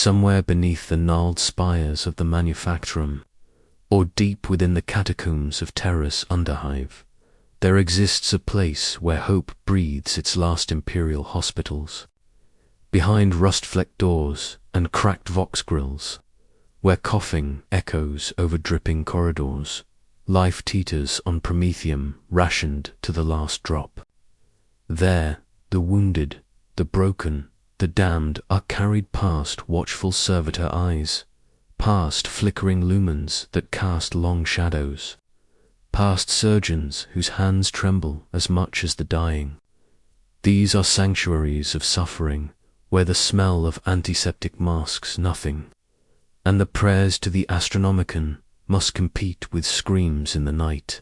Somewhere beneath the gnarled spires of the manufactorum, or deep within the catacombs of Terra's underhive, there exists a place where hope breathes its last Imperial hospitals. Behind rust-flecked doors and cracked vox grills, where coughing echoes over dripping corridors, life teeters on Prometheum rationed to the last drop. There, the wounded, the broken, the damned are carried past watchful servitor eyes, past flickering lumens that cast long shadows, past surgeons whose hands tremble as much as the dying. These are sanctuaries of suffering, where the smell of antiseptic masks nothing, and the prayers to the Astronomicon must compete with screams in the night.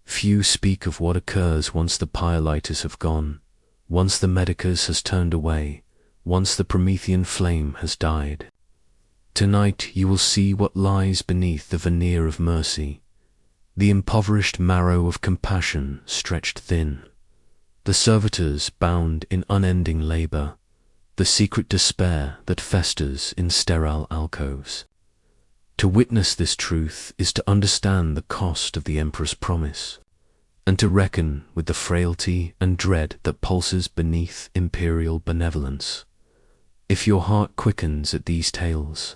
Few speak of what occurs once the pyrolyters have gone, once the medicus has turned away, once the Promethean flame has died. Tonight you will see what lies beneath the veneer of mercy, the impoverished marrow of compassion stretched thin, the servitors bound in unending labor, the secret despair that festers in sterile alcoves. To witness this truth is to understand the cost of the Emperor's promise, and to reckon with the frailty and dread that pulses beneath Imperial benevolence. If your heart quickens at these tales,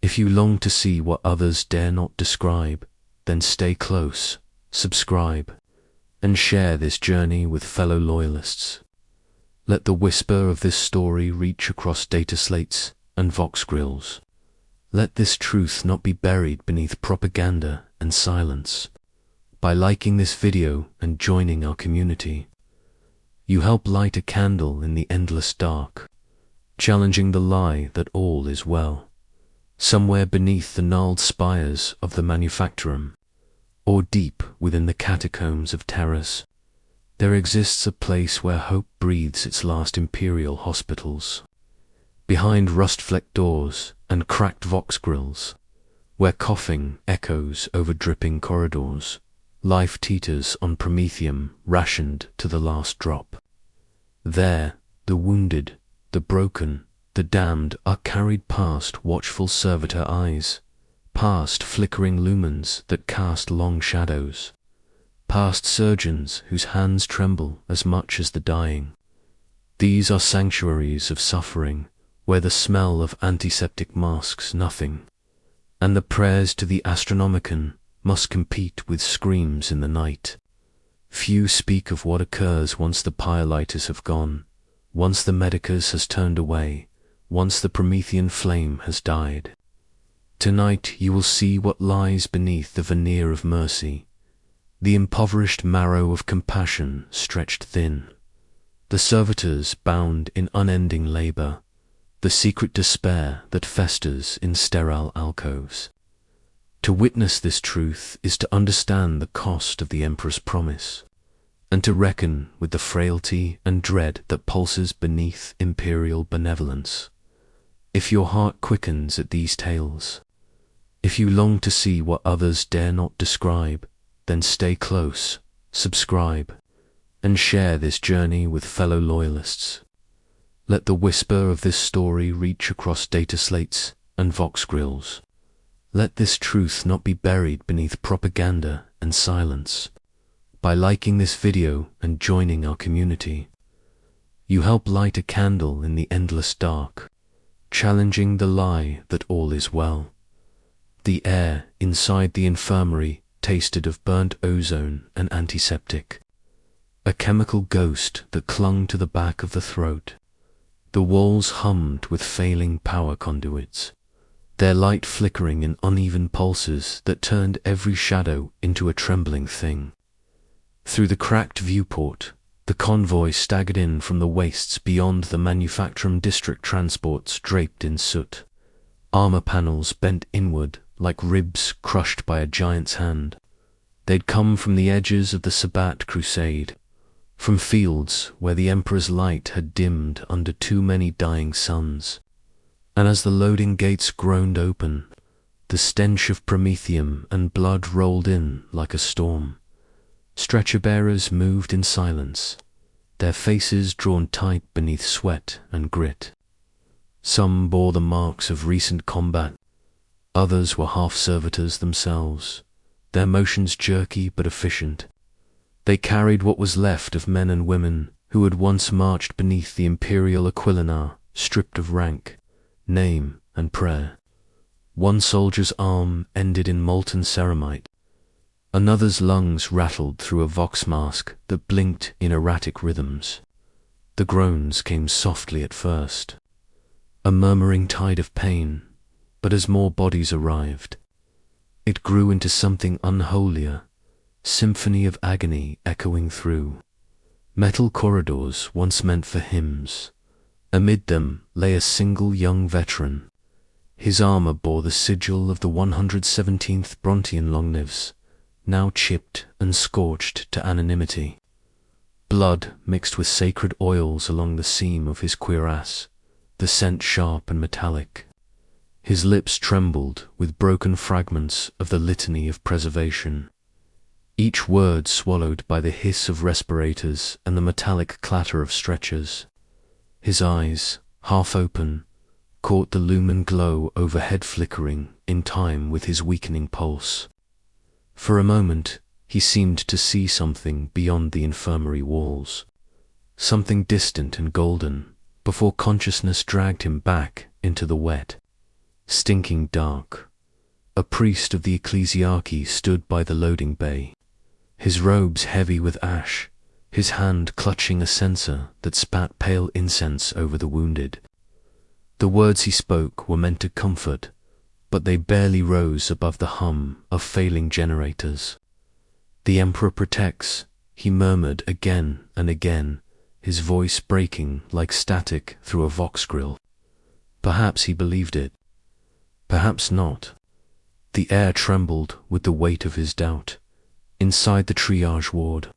if you long to see what others dare not describe, then stay close, subscribe, and share this journey with fellow loyalists. Let the whisper of this story reach across data slates and vox grills. Let this truth not be buried beneath propaganda and silence. By liking this video and joining our community, you help light a candle in the endless dark, challenging the lie that all is well. Somewhere beneath the gnarled spires of the manufactorum, or deep within the catacombs of Terra's, there exists a place where hope breathes its last Imperial hospitals. Behind rust-flecked doors and cracked vox grills, where coughing echoes over dripping corridors, life teeters on Prometheum rationed to the last drop. There, the wounded, the broken, the damned are carried past watchful servitor eyes, past flickering lumens that cast long shadows, past surgeons whose hands tremble as much as the dying. These are sanctuaries of suffering, where the smell of antiseptic masks nothing, and the prayers to the Astronomicon must compete with screams in the night. Few speak of what occurs once the pyrolyters have gone, once the medicus has turned away, once the Promethean flame has died. Tonight you will see what lies beneath the veneer of mercy, the impoverished marrow of compassion stretched thin, the servitors bound in unending labor, the secret despair that festers in sterile alcoves. To witness this truth is to understand the cost of the Emperor's promise, and to reckon with the frailty and dread that pulses beneath Imperial benevolence. If your heart quickens at these tales, if you long to see what others dare not describe, then stay close, subscribe, and share this journey with fellow loyalists. Let the whisper of this story reach across data slates and vox grills. Let this truth not be buried beneath propaganda and silence. By liking this video and joining our community, you help light a candle in the endless dark, challenging the lie that all is well. The air inside the infirmary tasted of burnt ozone and antiseptic, a chemical ghost that clung to the back of the throat. The walls hummed with failing power conduits, their light flickering in uneven pulses that turned every shadow into a trembling thing. Through the cracked viewport, the convoy staggered in from the wastes beyond the manufacturing district transports draped in soot, armor panels bent inward like ribs crushed by a giant's hand. They'd come from the edges of the Sabbat crusade, from fields where the Emperor's light had dimmed under too many dying suns. And as the loading gates groaned open, the stench of Prometheum and blood rolled in like a storm. Stretcher-bearers moved in silence, their faces drawn tight beneath sweat and grit. Some bore the marks of recent combat. Others were half-servitors themselves, their motions jerky but efficient. They carried what was left of men and women who had once marched beneath the Imperial Aquilinar, stripped of rank, name, and prayer. One soldier's arm ended in molten ceramite. Another's lungs rattled through a vox mask that blinked in erratic rhythms. The groans came softly at first, a murmuring tide of pain, but as more bodies arrived, it grew into something unholier, symphony of agony echoing through. Metal corridors once meant for hymns. Amid them lay a single young veteran. His armor bore the sigil of the 117th Brontian Longnivs, now chipped and scorched to anonymity. Blood mixed with sacred oils along the seam of his cuirass, the scent sharp and metallic. His lips trembled with broken fragments of the litany of preservation, each word swallowed by the hiss of respirators and the metallic clatter of stretchers. His eyes, half open, caught the lumen glow overhead flickering in time with his weakening pulse. For a moment, he seemed to see something beyond the infirmary walls, something distant and golden, before consciousness dragged him back into the wet, stinking dark. A priest of the ecclesiarchy stood by the loading bay, his robes heavy with ash, his hand clutching a censer that spat pale incense over the wounded. The words he spoke were meant to comfort, but they barely rose above the hum of failing generators. "The Emperor protects," he murmured again and again, his voice breaking like static through a vox grill. Perhaps he believed it. Perhaps not. The air trembled with the weight of his doubt. Inside the triage ward,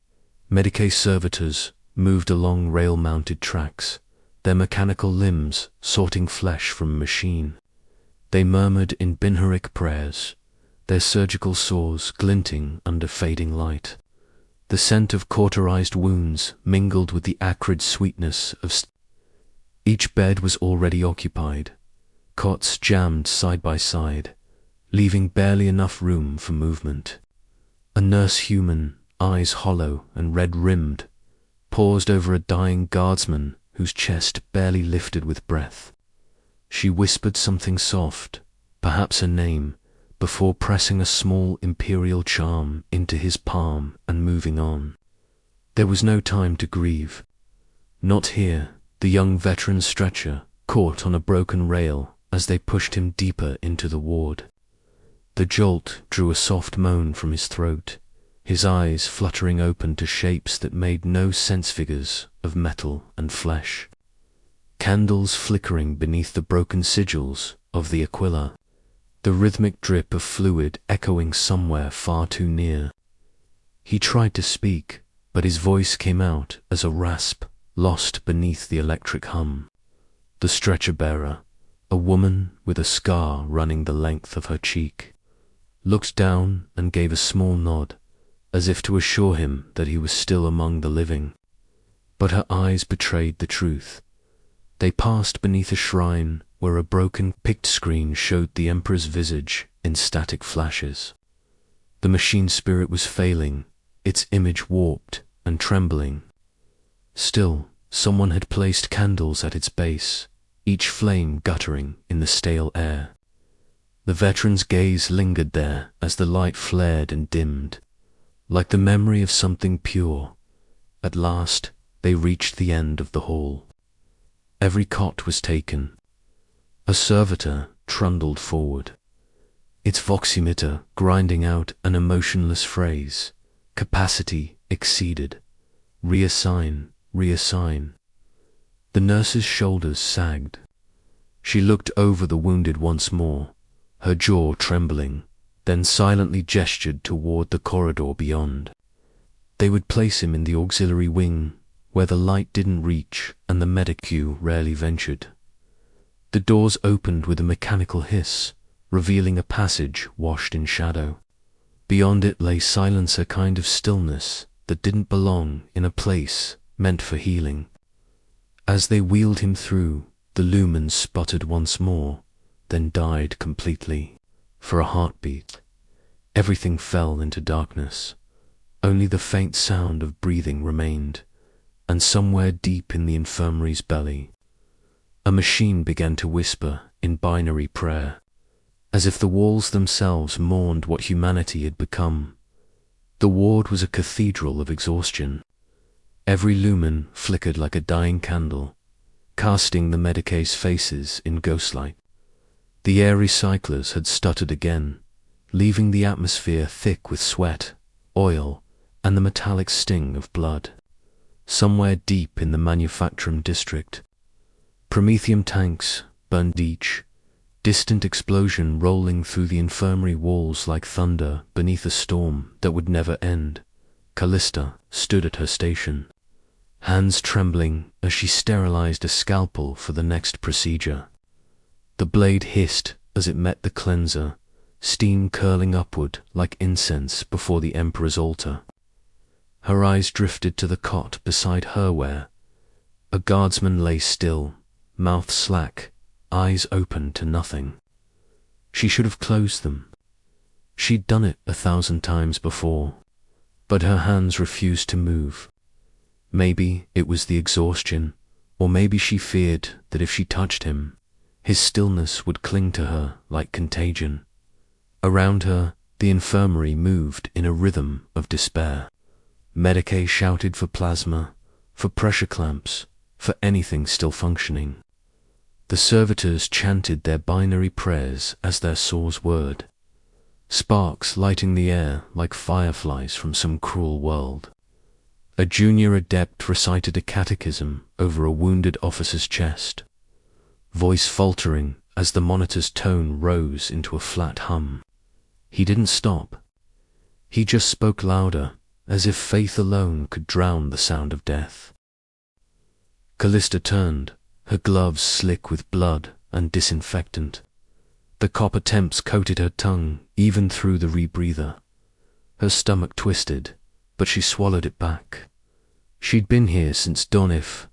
Medicae servitors moved along rail-mounted tracks, their mechanical limbs sorting flesh from machine. They murmured in Binharic prayers, their surgical saws glinting under fading light. The scent of cauterized wounds mingled with the acrid sweetness of Each bed was already occupied, cots jammed side by side, leaving barely enough room for movement. A nurse human, eyes hollow and red-rimmed, paused over a dying guardsman whose chest barely lifted with breath. She whispered something soft, perhaps a name, before pressing a small imperial charm into his palm and moving on. There was no time to grieve. Not here. The young veteran's stretcher caught on a broken rail as they pushed him deeper into the ward. The jolt drew a soft moan from his throat, his eyes fluttering open to shapes that made no sense figures of metal and flesh. Candles flickering beneath the broken sigils of the Aquila, the rhythmic drip of fluid echoing somewhere far too near. He tried to speak, but his voice came out as a rasp lost beneath the electric hum. The stretcher-bearer, a woman with a scar running the length of her cheek, looked down and gave a small nod, as if to assure him that he was still among the living. But her eyes betrayed the truth. They passed beneath a shrine where a broken pict screen showed the Emperor's visage in static flashes. The machine spirit was failing, its image warped and trembling. Still, someone had placed candles at its base, each flame guttering in the stale air. The veteran's gaze lingered there as the light flared and dimmed, like the memory of something pure. At last, they reached the end of the hall. Every cot was taken. A servitor trundled forward, its voximeter grinding out an emotionless phrase. Capacity exceeded. Reassign, reassign. The nurse's shoulders sagged. She looked over the wounded once more, her jaw trembling, then silently gestured toward the corridor beyond. They would place him in the auxiliary wing, where the light didn't reach and the medicu rarely ventured. The doors opened with a mechanical hiss, revealing a passage washed in shadow. Beyond it lay silence, a kind of stillness that didn't belong in a place meant for healing. As they wheeled him through, the The lumens sputtered once more, then died completely. For a heartbeat, everything fell into darkness. Only the faint sound of breathing remained, and somewhere deep in the infirmary's belly, a machine began to whisper in binary prayer, as if the walls themselves mourned what humanity had become. The ward was a cathedral of exhaustion. Every lumen flickered like a dying candle, casting the Medicae's faces in ghostlight. The air recyclers had stuttered again, leaving the atmosphere thick with sweat, oil, and the metallic sting of blood. Somewhere deep in the manufacturing district, Promethium tanks burned each distant explosion rolling through the infirmary walls like thunder beneath a storm that would never end. Callista stood at her station, hands trembling as she sterilized a scalpel for the next procedure. The blade hissed as it met the cleanser, steam curling upward like incense before the Emperor's altar. Her eyes drifted to the cot beside her where a guardsman lay still, mouth slack, eyes open to nothing. She should have closed them. She'd done it 1,000 times before, but her hands refused to move. Maybe it was the exhaustion, or maybe she feared that if she touched him, his stillness would cling to her like contagion. Around her, the infirmary moved in a rhythm of despair. Medicae shouted for plasma, for pressure clamps, for anything still functioning. The servitors chanted their binary prayers as their source word, sparks lighting the air like fireflies from some cruel world. A junior adept recited a catechism over a wounded officer's chest, voice faltering as the monitor's tone rose into a flat hum. He didn't stop. He just spoke louder, as if faith alone could drown the sound of death. Callista turned, her gloves slick with blood and disinfectant. The copper temps coated her tongue even through the rebreather. Her stomach twisted, but she swallowed it back. She'd been here since dawn, if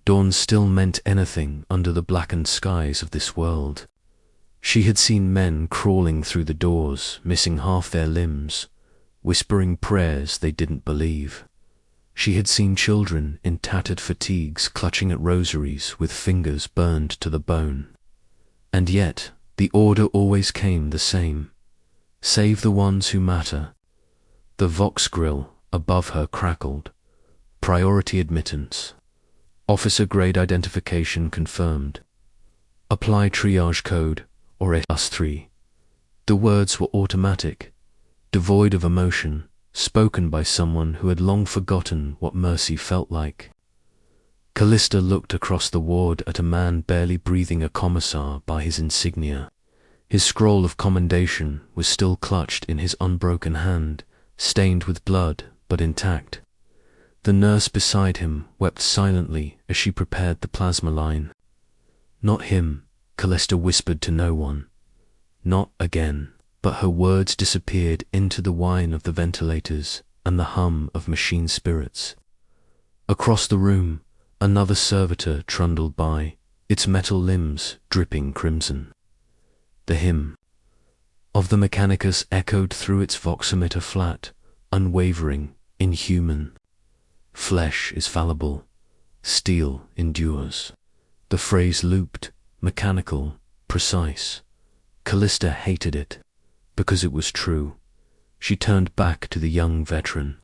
dawn still meant anything under the blackened skies of this world. She had seen men crawling through the doors, missing half their limbs, whispering prayers they didn't believe. She had seen children in tattered fatigues clutching at rosaries with fingers burned to the bone. And yet, the order always came the same. Save the ones who matter. The Vox grill above her crackled. Priority admittance. Officer-grade identification confirmed. Apply triage code, or S3. The words were automatic, devoid of emotion, spoken by someone who had long forgotten what mercy felt like. Callista looked across the ward at a man barely breathing, a commissar by his insignia. His scroll of commendation was still clutched in his unbroken hand, stained with blood but intact. The nurse beside him wept silently as she prepared the plasma line. Not him, Callista whispered to no one. Not again. But her words disappeared into the whine of the ventilators and the hum of machine spirits. Across the room, another servitor trundled by, its metal limbs dripping crimson. The hymn of the Mechanicus echoed through its voximeter, flat, unwavering, inhuman. Flesh is fallible, steel endures. The phrase looped, mechanical, precise. Callista hated it, because it was true. She turned back to the young veteran,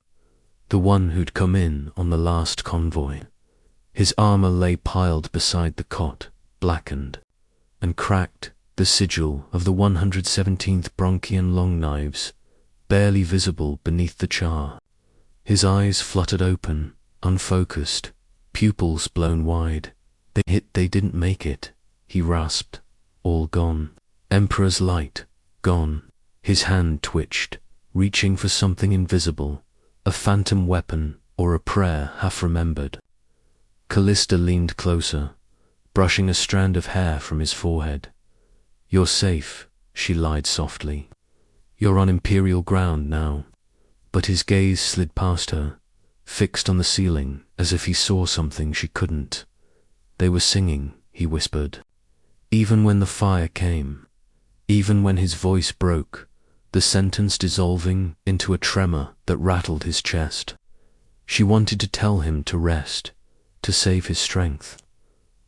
the one who'd come in on the last convoy. His armor lay piled beside the cot, blackened and cracked, the sigil of the 117th Bronchian long knives, barely visible beneath the char. His eyes fluttered open, unfocused, pupils blown wide. They didn't make it, he rasped. All gone. Emperor's light, gone. His hand twitched, reaching for something invisible, a phantom weapon or a prayer half remembered. Callista leaned closer, brushing a strand of hair from his forehead. You're safe, she lied softly. You're on Imperial ground now. But his gaze slid past her, fixed on the ceiling as if he saw something she couldn't. They were singing, he whispered. Even when the fire came, even when his voice broke, the sentence dissolving into a tremor that rattled his chest. She wanted to tell him to rest, to save his strength.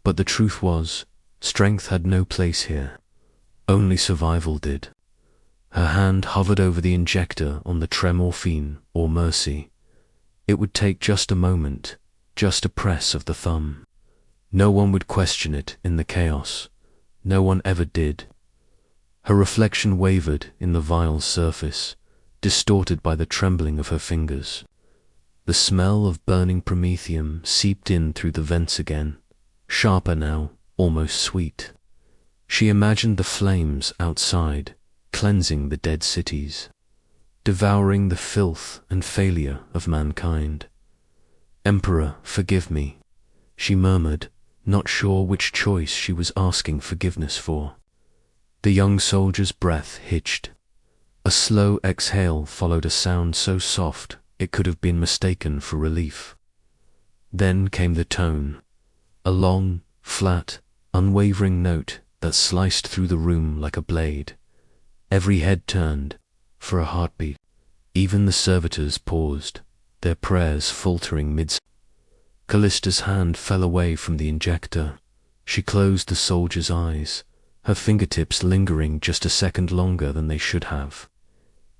But the truth was, strength had no place here. Only survival did. Her hand hovered over the injector on the tremorphine or mercy. It would take just a moment, just a press of the thumb. No one would question it in the chaos. No one ever did. Her reflection wavered in the vial's surface, distorted by the trembling of her fingers. The smell of burning promethium seeped in through the vents again, sharper now, almost sweet. She imagined the flames outside, cleansing the dead cities, devouring the filth and failure of mankind. "Emperor, forgive me," she murmured, not sure which choice she was asking forgiveness for. The young soldier's breath hitched. A slow exhale followed a sound so soft it could have been mistaken for relief. Then came the tone, a long, flat, unwavering note that sliced through the room like a blade. Every head turned, for a heartbeat. Even the servitors paused, their prayers faltering mid. Callista's hand fell away from the injector. She closed the soldier's eyes, her fingertips lingering just a second longer than they should have.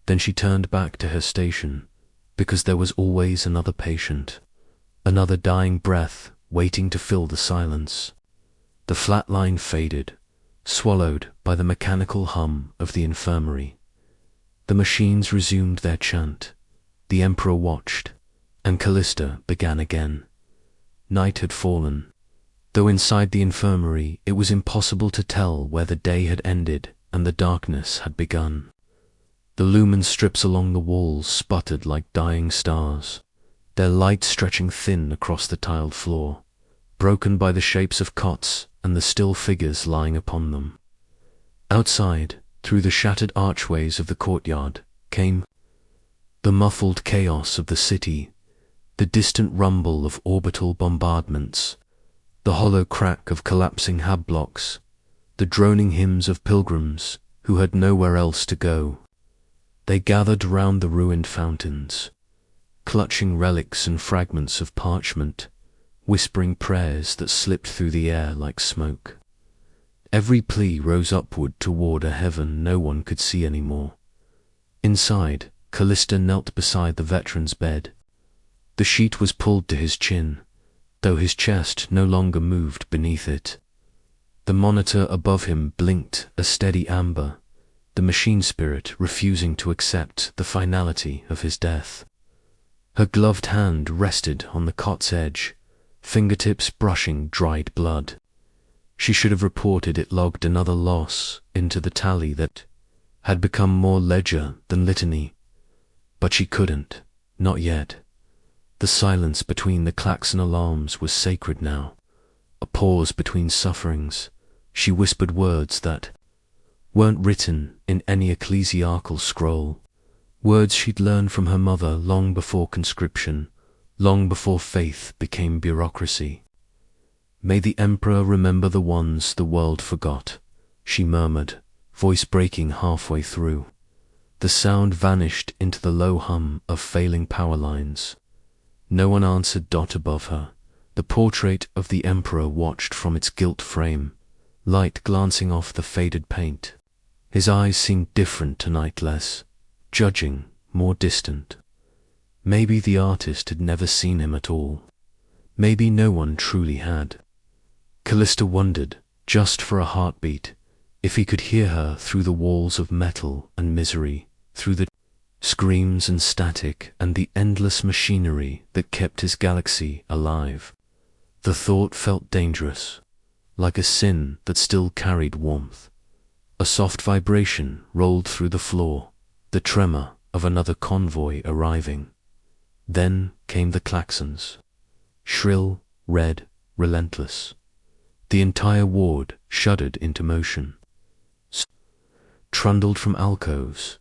Then she turned back to her station, because there was always another patient, another dying breath waiting to fill the silence. The flat line faded, swallowed by the mechanical hum of the infirmary. The machines resumed their chant. The Emperor watched, and Callista began again. Night had fallen. Though inside the infirmary it was impossible to tell where the day had ended and the darkness had begun. The lumen strips along the walls sputtered like dying stars, their light stretching thin across the tiled floor, broken by the shapes of cots and the still figures lying upon them. Outside, through the shattered archways of the courtyard, came the muffled chaos of the city, the distant rumble of orbital bombardments, the hollow crack of collapsing hab blocks, the droning hymns of pilgrims who had nowhere else to go. They gathered round the ruined fountains, clutching relics and fragments of parchment, whispering prayers that slipped through the air like smoke. Every plea rose upward toward a heaven no one could see anymore. Inside, Callista knelt beside the veteran's bed. The sheet was pulled to his chin, though his chest no longer moved beneath it. The monitor above him blinked a steady amber, the machine spirit refusing to accept the finality of his death. Her gloved hand rested on the cot's edge, fingertips brushing dried blood. She should have reported it logged another loss into the tally that had become more ledger than litany. But she couldn't, not yet. The silence between the klaxon alarms was sacred now, a pause between sufferings. She whispered words that weren't written in any ecclesiarchal scroll, words she'd learned from her mother long before conscription, long before faith became bureaucracy. "May the Emperor remember the ones the world forgot," she murmured, voice breaking halfway through. The sound vanished into the low hum of failing power lines. No one answered dot above her. The portrait of the Emperor watched from its gilt frame, light glancing off the faded paint. His eyes seemed different tonight, less judging, more distant. Maybe the artist had never seen him at all. Maybe no one truly had. Callista wondered, just for a heartbeat, if he could hear her through the walls of metal and misery, through the screams and static and the endless machinery that kept his galaxy alive. The thought felt dangerous, like a sin that still carried warmth. A soft vibration rolled through the floor, the tremor of another convoy arriving. Then came the klaxons, shrill, red, relentless. The entire ward shuddered into motion. Trundled from alcoves,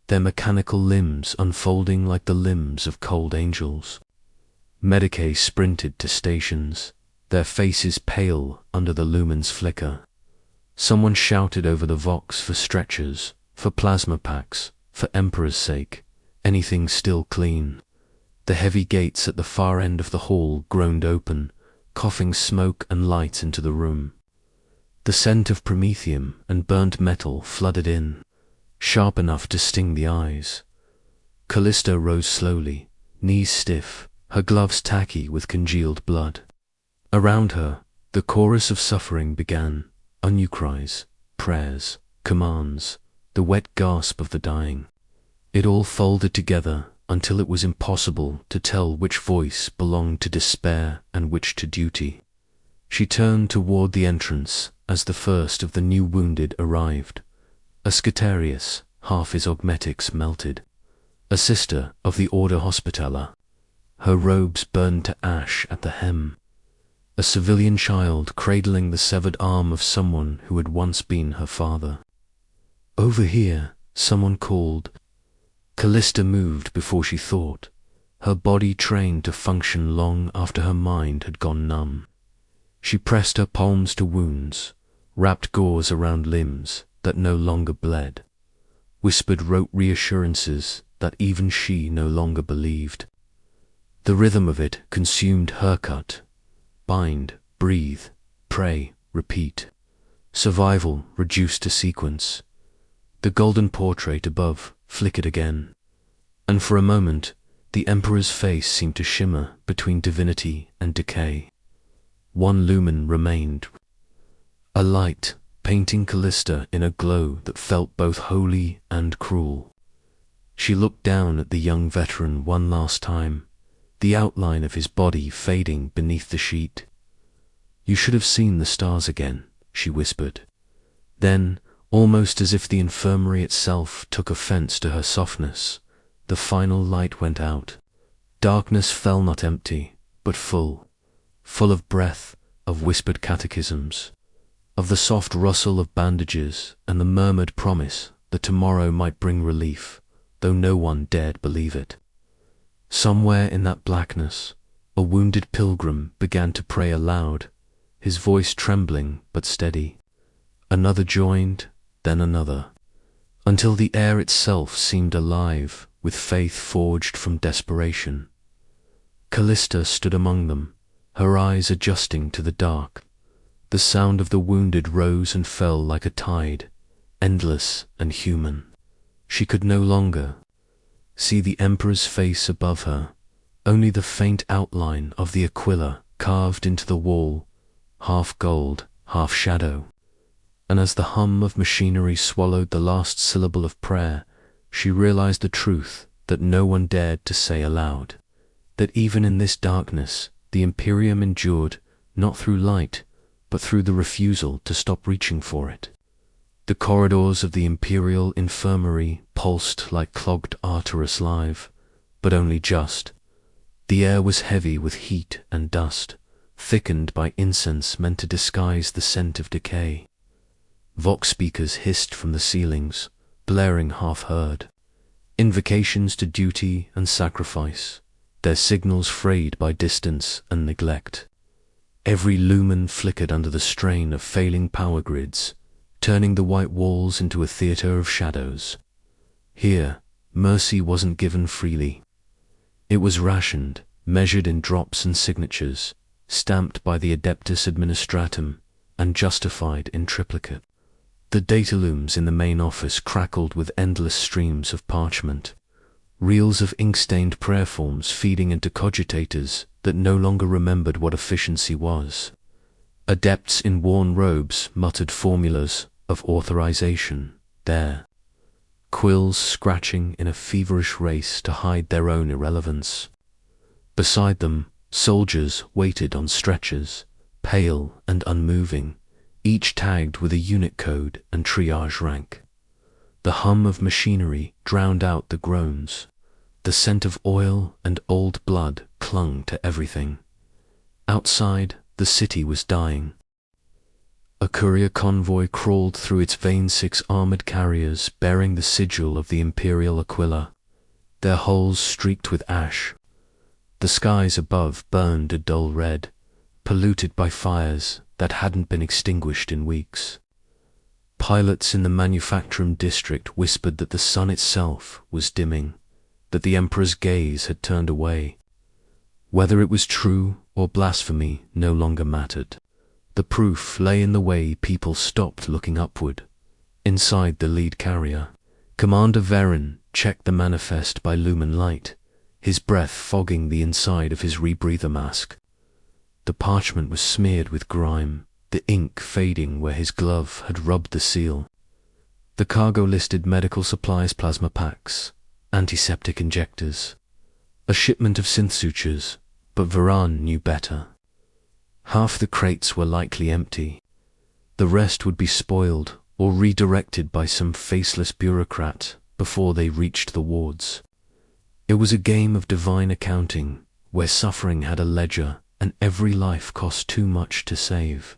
their mechanical limbs unfolding like the limbs of cold angels. Medicae sprinted to stations, their faces pale under the lumen's flicker. Someone shouted over the vox for stretchers, for plasma packs, for Emperor's sake, anything still clean. The heavy gates at the far end of the hall groaned open, coughing smoke and light into the room. The scent of promethium and burnt metal flooded in, sharp enough to sting the eyes. Callista rose slowly, knees stiff, her gloves tacky with congealed blood. Around her, the chorus of suffering began, unu cries, prayers, commands, the wet gasp of the dying. It all folded together until it was impossible to tell which voice belonged to despair and which to duty. She turned toward the entrance as the first of the new wounded arrived. A Scutarius, half his augmetics melted. A sister of the Order Hospitaller, her robes burned to ash at the hem. A civilian child cradling the severed arm of someone who had once been her father. Over here, someone called. Callista moved before she thought, her body trained to function long after her mind had gone numb. She pressed her palms to wounds, wrapped gauze around limbs that no longer bled, whispered rote reassurances that even she no longer believed. The rhythm of it consumed her cut. Bind, breathe, pray, repeat. Survival reduced to sequence. The golden portrait above flickered again, and for a moment the Emperor's face seemed to shimmer between divinity and decay. One lumen remained, a light painting Callista in a glow that felt both holy and cruel. She looked down at the young veteran one last time, the outline of his body fading beneath the sheet. "You should have seen the stars again," she whispered. Then, almost as if the infirmary itself took offense to her softness, the final light went out. Darkness fell not empty, but full of breath, of whispered catechisms, of the soft rustle of bandages and the murmured promise that tomorrow might bring relief, though no one dared believe it. Somewhere in that blackness, a wounded pilgrim began to pray aloud, his voice trembling but steady. Another joined, then another, until the air itself seemed alive with faith forged from desperation. Callista stood among them, her eyes adjusting to the dark. The sound of the wounded rose and fell like a tide, endless and human. She could no longer see the Emperor's face above her, only the faint outline of the Aquila carved into the wall, half gold, half shadow. And as the hum of machinery swallowed the last syllable of prayer, she realized the truth that no one dared to say aloud, that even in this darkness the Imperium endured not through light, but through the refusal to stop reaching for it. The corridors of the Imperial infirmary pulsed like clogged arteries live, but only just. The air was heavy with heat and dust, thickened by incense meant to disguise the scent of decay. Vox speakers hissed from the ceilings, blaring half-heard. Invocations to duty and sacrifice, their signals frayed by distance and neglect. Every lumen flickered under the strain of failing power grids, turning the white walls into a theater of shadows. Here, mercy wasn't given freely. It was rationed, measured in drops and signatures, stamped by the Adeptus Administratum, and justified in triplicate. The data looms in the main office crackled with endless streams of parchment, reels of ink-stained prayer forms feeding into cogitators that no longer remembered what efficiency was. Adepts in worn robes muttered formulas of authorization there, quills scratching in a feverish race to hide their own irrelevance. Beside them, soldiers waited on stretchers, pale and unmoving, each tagged with a unit code and triage rank. The hum of machinery drowned out the groans. The scent of oil and old blood clung to everything. Outside, the city was dying. A courier convoy crawled through its vain 6 armored carriers bearing the sigil of the Imperial Aquila, their hulls streaked with ash. The skies above burned a dull red, polluted by fires that hadn't been extinguished in weeks. Pilots in the manufacturing district whispered that the sun itself was dimming, that the Emperor's gaze had turned away. Whether it was true or blasphemy no longer mattered. The proof lay in the way people stopped looking upward. Inside the lead carrier, Commander Varen checked the manifest by lumen light, his breath fogging the inside of his rebreather mask. The parchment was smeared with grime, the ink fading where his glove had rubbed the seal. The cargo listed medical supplies, plasma packs, antiseptic injectors, a shipment of synth sutures, but Varan knew better. Half the crates were likely empty. The rest would be spoiled or redirected by some faceless bureaucrat before they reached the wards. It was a game of divine accounting, where suffering had a ledger and every life cost too much to save.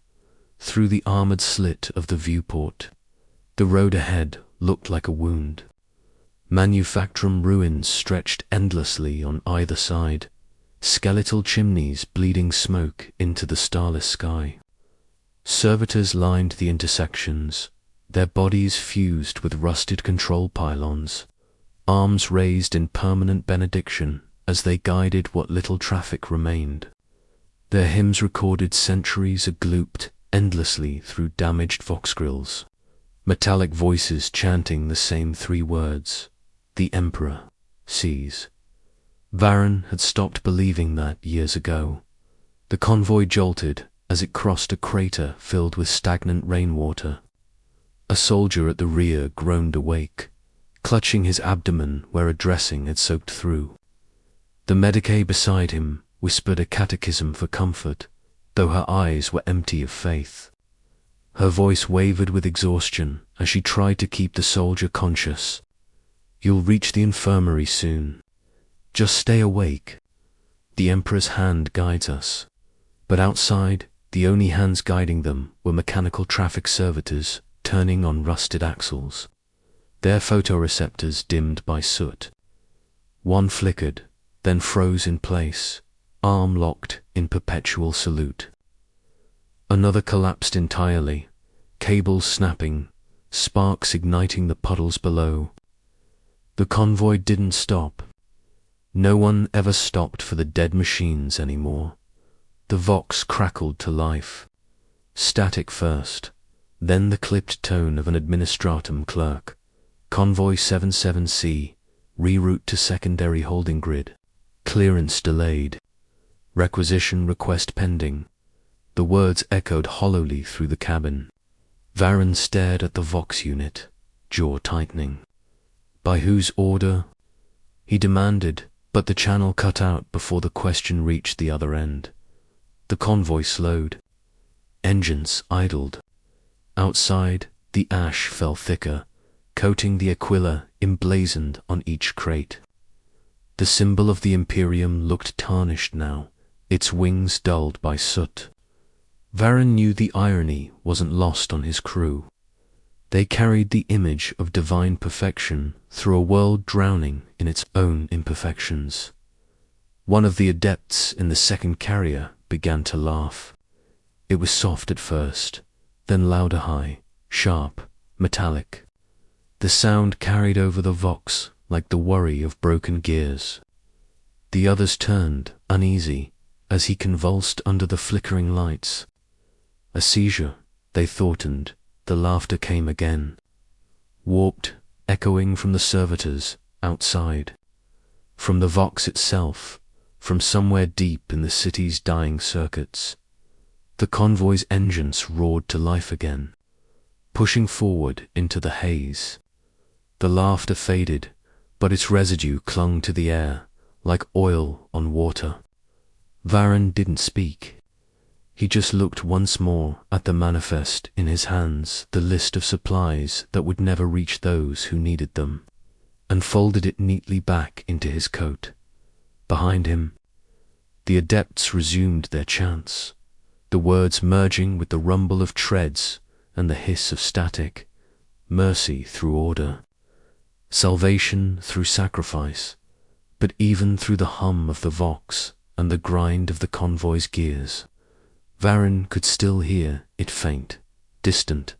Through the armored slit of the viewport, the road ahead looked like a wound. Manufacturing ruins stretched endlessly on either side, skeletal chimneys bleeding smoke into the starless sky. Servitors lined the intersections, their bodies fused with rusted control pylons, arms raised in permanent benediction as they guided what little traffic remained. Their hymns recorded centuries aglooped endlessly through damaged voxgrills, metallic voices chanting the same three words: "The Emperor sees." Varen had stopped believing that years ago. The convoy jolted as it crossed a crater filled with stagnant rainwater. A soldier at the rear groaned awake, clutching his abdomen where a dressing had soaked through. The medicae beside him whispered a catechism for comfort, though her eyes were empty of faith. Her voice wavered with exhaustion as she tried to keep the soldier conscious. "You'll reach the infirmary soon. Just stay awake. The Emperor's hand guides us." But outside, the only hands guiding them were mechanical traffic servitors turning on rusted axles, their photoreceptors dimmed by soot. One flickered, then froze in place, arm locked in perpetual salute. Another collapsed entirely, cables snapping, sparks igniting the puddles below. The convoy didn't stop. No one ever stopped for the dead machines anymore. The Vox crackled to life. Static first, then the clipped tone of an administratum clerk. Convoy 77C, reroute to secondary holding grid. Clearance delayed. Requisition request pending. The words echoed hollowly through the cabin. Varen stared at the Vox unit, jaw tightening. By whose order? He demanded, but the channel cut out before the question reached the other end. The convoy slowed. Engines idled. Outside, the ash fell thicker, coating the Aquila emblazoned on each crate. The symbol of the Imperium looked tarnished now, its wings dulled by soot. Varen knew the irony wasn't lost on his crew. They carried the image of divine perfection through a world drowning in its own imperfections. One of the adepts in the second carrier began to laugh. It was soft at first, then louder high, sharp, metallic. The sound carried over the Vox like the worry of broken gears. The others turned, uneasy, as he convulsed under the flickering lights. A seizure, they thought, and the laughter came again, warped, echoing from the servitors outside, from the Vox itself, from somewhere deep in the city's dying circuits. The convoy's engines roared to life again, pushing forward into the haze. The laughter faded, but its residue clung to the air, like oil on water. Varen didn't speak. He just looked once more at the manifest in his hands, the list of supplies that would never reach those who needed them, and folded it neatly back into his coat. Behind him, the adepts resumed their chants, the words merging with the rumble of treads and the hiss of static. Mercy through order, salvation through sacrifice, but even through the hum of the Vox and the grind of the convoy's gears, Varen could still hear it faint, distant,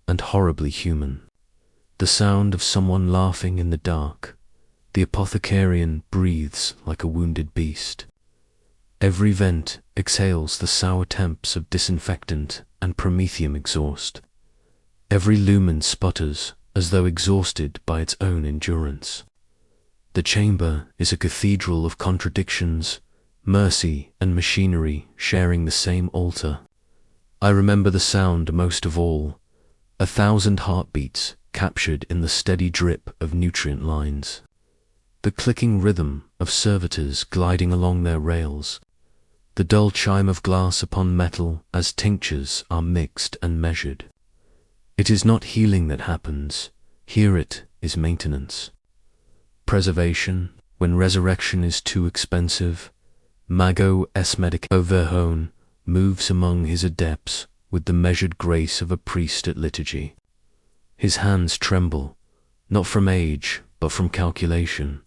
and horribly human. The sound of someone laughing in the dark. The apothecarian breathes like a wounded beast. Every vent exhales the sour temps of disinfectant and promethium exhaust. Every lumen sputters as though exhausted by its own endurance. The chamber is a cathedral of contradictions, mercy and machinery sharing the same altar. I remember the sound most of all, 1,000 heartbeats captured in the steady drip of nutrient lines. The clicking rhythm of servitors gliding along their rails. The dull chime of glass upon metal as tinctures are mixed and measured. It is not healing that happens, here it is maintenance. Preservation, when resurrection is too expensive. Mago Esmedico Verhone moves among his adepts with the measured grace of a priest at liturgy. His hands tremble, not from age, but from calculation.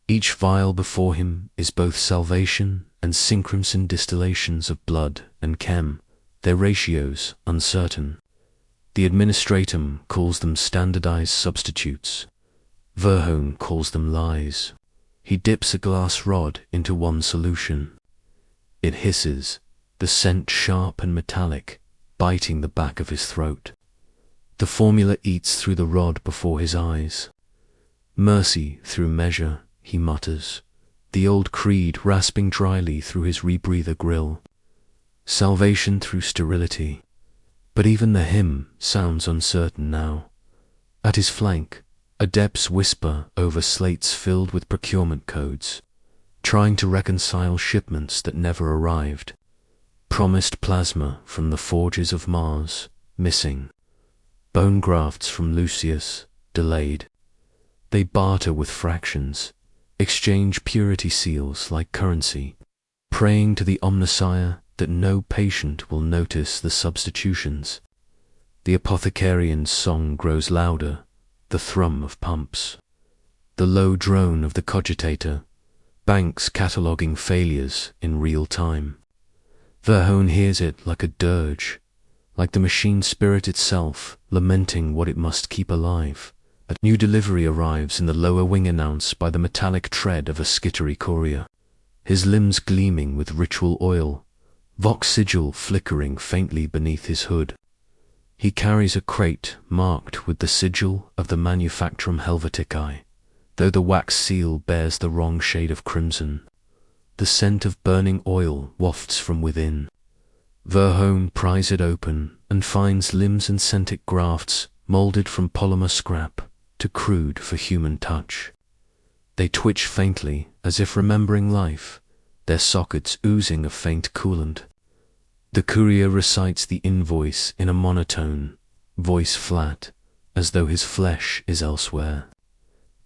Each vial before him is both salvation and synchromson distillations of blood and chem, their ratios uncertain. The administratum calls them standardized substitutes. Verhone calls them lies. He dips a glass rod into one solution. It hisses, the scent sharp and metallic, biting the back of his throat. The formula eats through the rod before his eyes. Mercy through measure, he mutters, the old creed rasping dryly through his rebreather grill. Salvation through sterility. But even the hymn sounds uncertain now. At his flank, adepts whisper over slates filled with procurement codes, trying to reconcile shipments that never arrived. Promised plasma from the forges of Mars, missing. Bone grafts from Lucius, delayed. They barter with fractions, exchange purity seals like currency, praying to the Omnissiah that no patient will notice the substitutions. The apothecarian's song grows louder, the thrum of pumps, the low drone of the cogitator, banks cataloguing failures in real time. Verhone hears it like a dirge, like the machine spirit itself lamenting what it must keep alive. A new delivery arrives in the lower wing announced by the metallic tread of a skittery courier, his limbs gleaming with ritual oil, vox sigil flickering faintly beneath his hood. He carries a crate marked with the sigil of the Manufacturum Helveticae, though the wax seal bears the wrong shade of crimson. The scent of burning oil wafts from within. Verhone pries it open and finds limbs and scented grafts molded from polymer scrap, too crude for human touch. They twitch faintly as if remembering life, their sockets oozing a faint coolant. The courier recites the invoice in a monotone, voice flat, as though his flesh is elsewhere.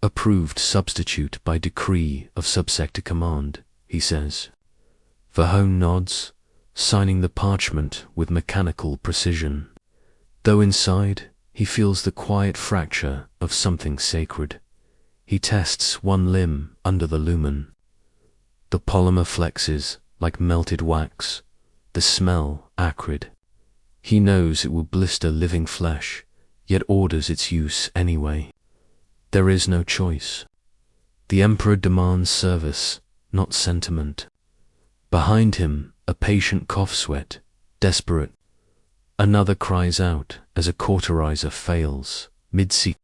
Approved substitute by decree of subsector command, he says. Verhone nods, signing the parchment with mechanical precision, though inside he feels the quiet fracture of something sacred. He tests one limb under the lumen. The polymer flexes like melted wax, the smell acrid. He knows it will blister living flesh, yet orders its use anyway. There is no choice. The Emperor demands service, not sentiment. Behind him, a patient cough sweat, desperate. Another cries out as a cauterizer fails, mid-seat.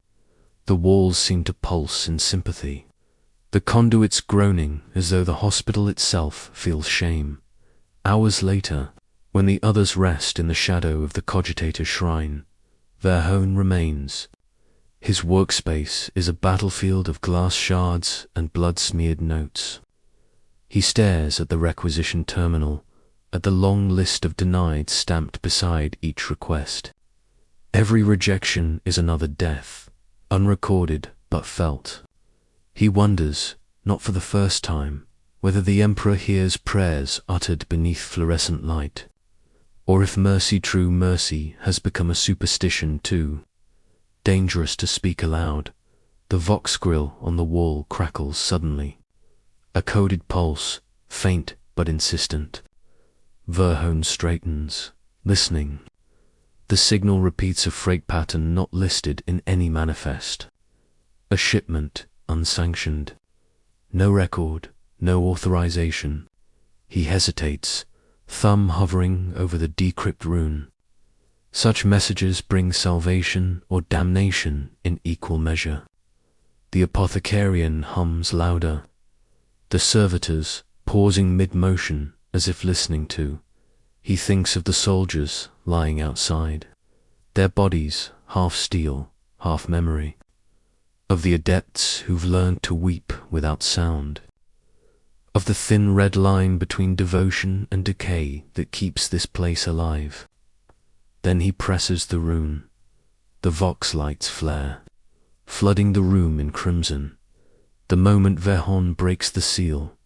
The walls seem to pulse in sympathy. The conduits groaning as though the hospital itself feels shame. Hours later, when the others rest in the shadow of the cogitator's shrine, Verhone remains. His workspace is a battlefield of glass shards and blood-smeared notes. He stares at the requisition terminal, at the long list of denied stamped beside each request. Every rejection is another death, unrecorded but felt. He wonders, not for the first time, whether the Emperor hears prayers uttered beneath fluorescent light, or if mercy true mercy has become a superstition too. Dangerous to speak aloud, the vox grill on the wall crackles suddenly. A coded pulse, faint but insistent. Verhone straightens, listening. The signal repeats a freight pattern not listed in any manifest. A shipment, unsanctioned. No record, no authorization. He hesitates, thumb hovering over the decrypt rune. Such messages bring salvation or damnation in equal measure. The apothecarian hums louder. The servitors, pausing mid-motion as if listening to. He thinks of the soldiers lying outside, their bodies half steel, half memory. Of the adepts who've learned to weep without sound. Of the thin red line between devotion and decay that keeps this place alive. Then he presses the rune. The vox lights flare, flooding the room in crimson. The moment Verhone breaks the seal,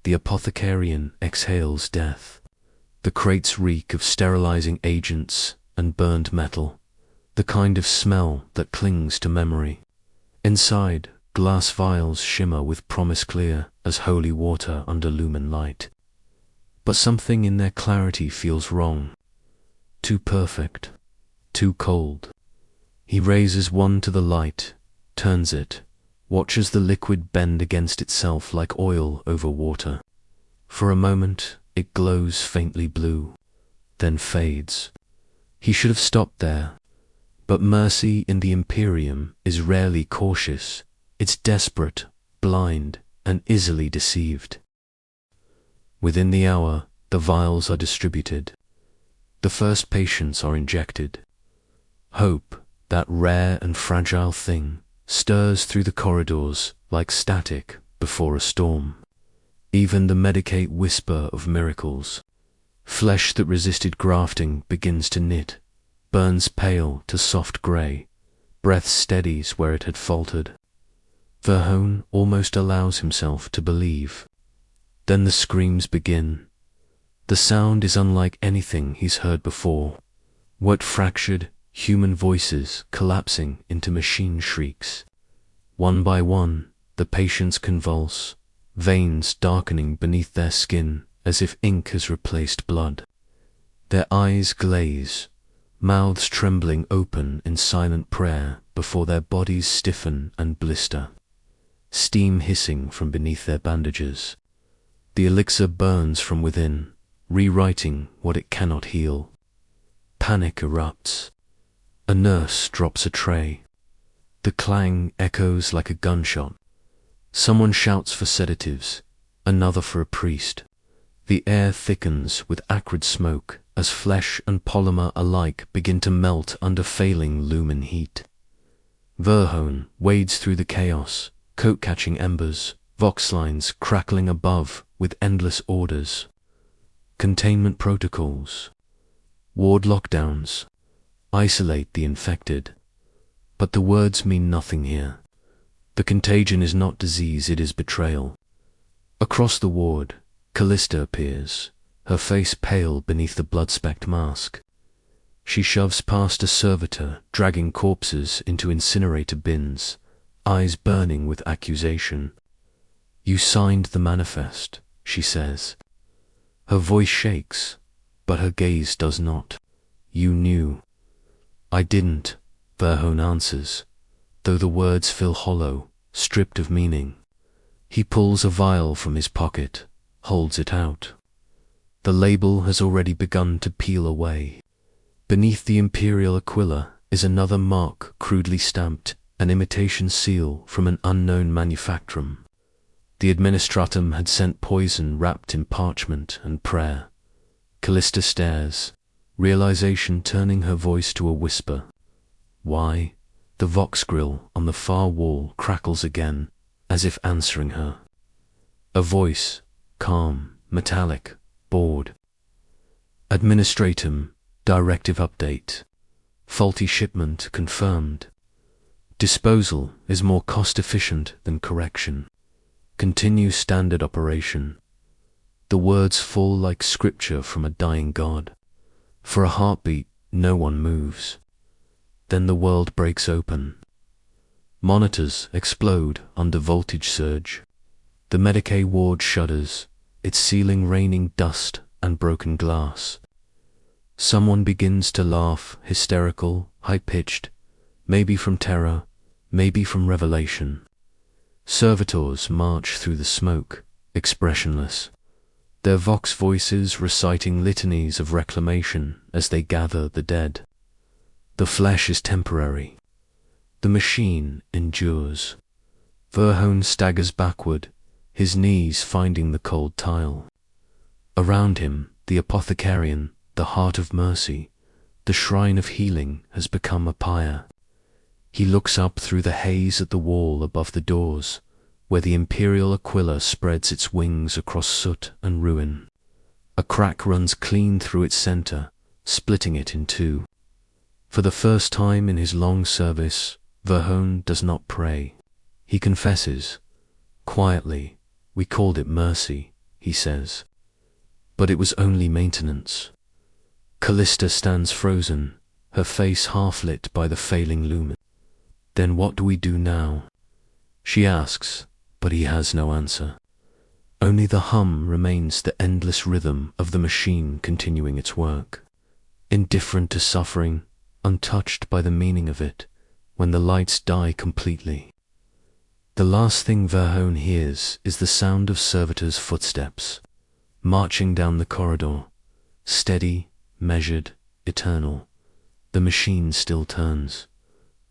the apothecarian exhales death. The crates reek of sterilizing agents and burned metal, the kind of smell that clings to memory. Inside, glass vials shimmer with promise clear as holy water under lumen light. But something in their clarity feels wrong. Too perfect, too cold. He raises one to the light, turns it, watches the liquid bend against itself like oil over water. For a moment, it glows faintly blue, then fades. He should have stopped there, but mercy in the Imperium is rarely cautious. It's desperate, blind, and easily deceived. Within the hour, the vials are distributed. The first patients are injected. Hope, that rare and fragile thing, stirs through the corridors like static before a storm. Even the medicate whisper of miracles. Flesh that resisted grafting begins to knit, burns pale to soft grey. Breath steadies where it had faltered. Verhone almost allows himself to believe. Then the screams begin. The sound is unlike anything he's heard before. What fractured, human voices collapsing into machine shrieks. One by one, the patients convulse, veins darkening beneath their skin as if ink has replaced blood. Their eyes glaze, mouths trembling open in silent prayer before their bodies stiffen and blister. Steam hissing from beneath their bandages. The elixir burns from within, rewriting what it cannot heal. Panic erupts. A nurse drops a tray. The clang echoes like a gunshot. Someone shouts for sedatives, another for a priest. The air thickens with acrid smoke as flesh and polymer alike begin to melt under failing lumen heat. Verhone wades through the chaos, coat-catching embers, vox lines crackling above with endless orders. Containment protocols. Ward lockdowns. Isolate the infected. But the words mean nothing here. The contagion is not disease, it is betrayal. Across the ward, Callista appears, her face pale beneath the blood-specked mask. She shoves past a servitor, dragging corpses into incinerator bins, eyes burning with accusation. "You signed the manifest," she says. Her voice shakes, but her gaze does not. "You knew." "I didn't," Verhone answers, though the words feel hollow, stripped of meaning. He pulls a vial from his pocket, holds it out. The label has already begun to peel away. Beneath the Imperial Aquila is another mark crudely stamped, an imitation seal from an unknown manufactorum. The administratum had sent poison wrapped in parchment and prayer. Callista stares, realization turning her voice to a whisper. Why? The vox grill on the far wall crackles again, as if answering her. A voice, calm, metallic, bored. Administratum, directive update. Faulty shipment confirmed. Disposal is more cost-efficient than correction. Continue standard operation. The words fall like scripture from a dying god. For a heartbeat, no one moves. Then the world breaks open. Monitors explode under voltage surge. The Medicaid ward shudders, its ceiling raining dust and broken glass. Someone begins to laugh, hysterical, high-pitched, maybe from terror, maybe from revelation. Servitors march through the smoke, expressionless, their vox voices reciting litanies of reclamation as they gather the dead. The flesh is temporary. The machine endures. Verhone staggers backward, his knees finding the cold tile. Around him, the apothecarian, the heart of mercy, the shrine of healing has become a pyre. He looks up through the haze at the wall above the doors, where the Imperial Aquila spreads its wings across soot and ruin. A crack runs clean through its center, splitting it in two. For the first time in his long service, Verhone does not pray. He confesses. Quietly, "We called it mercy," he says. But it was only maintenance. Callista stands frozen, her face half-lit by the failing lumen. "Then what do we do now?" she asks, but he has no answer. Only the hum remains, the endless rhythm of the machine continuing its work. Indifferent to suffering, untouched by the meaning of it, when the lights die completely. The last thing Verhone hears is the sound of servitors' footsteps, marching down the corridor, steady, measured, eternal. The machine still turns.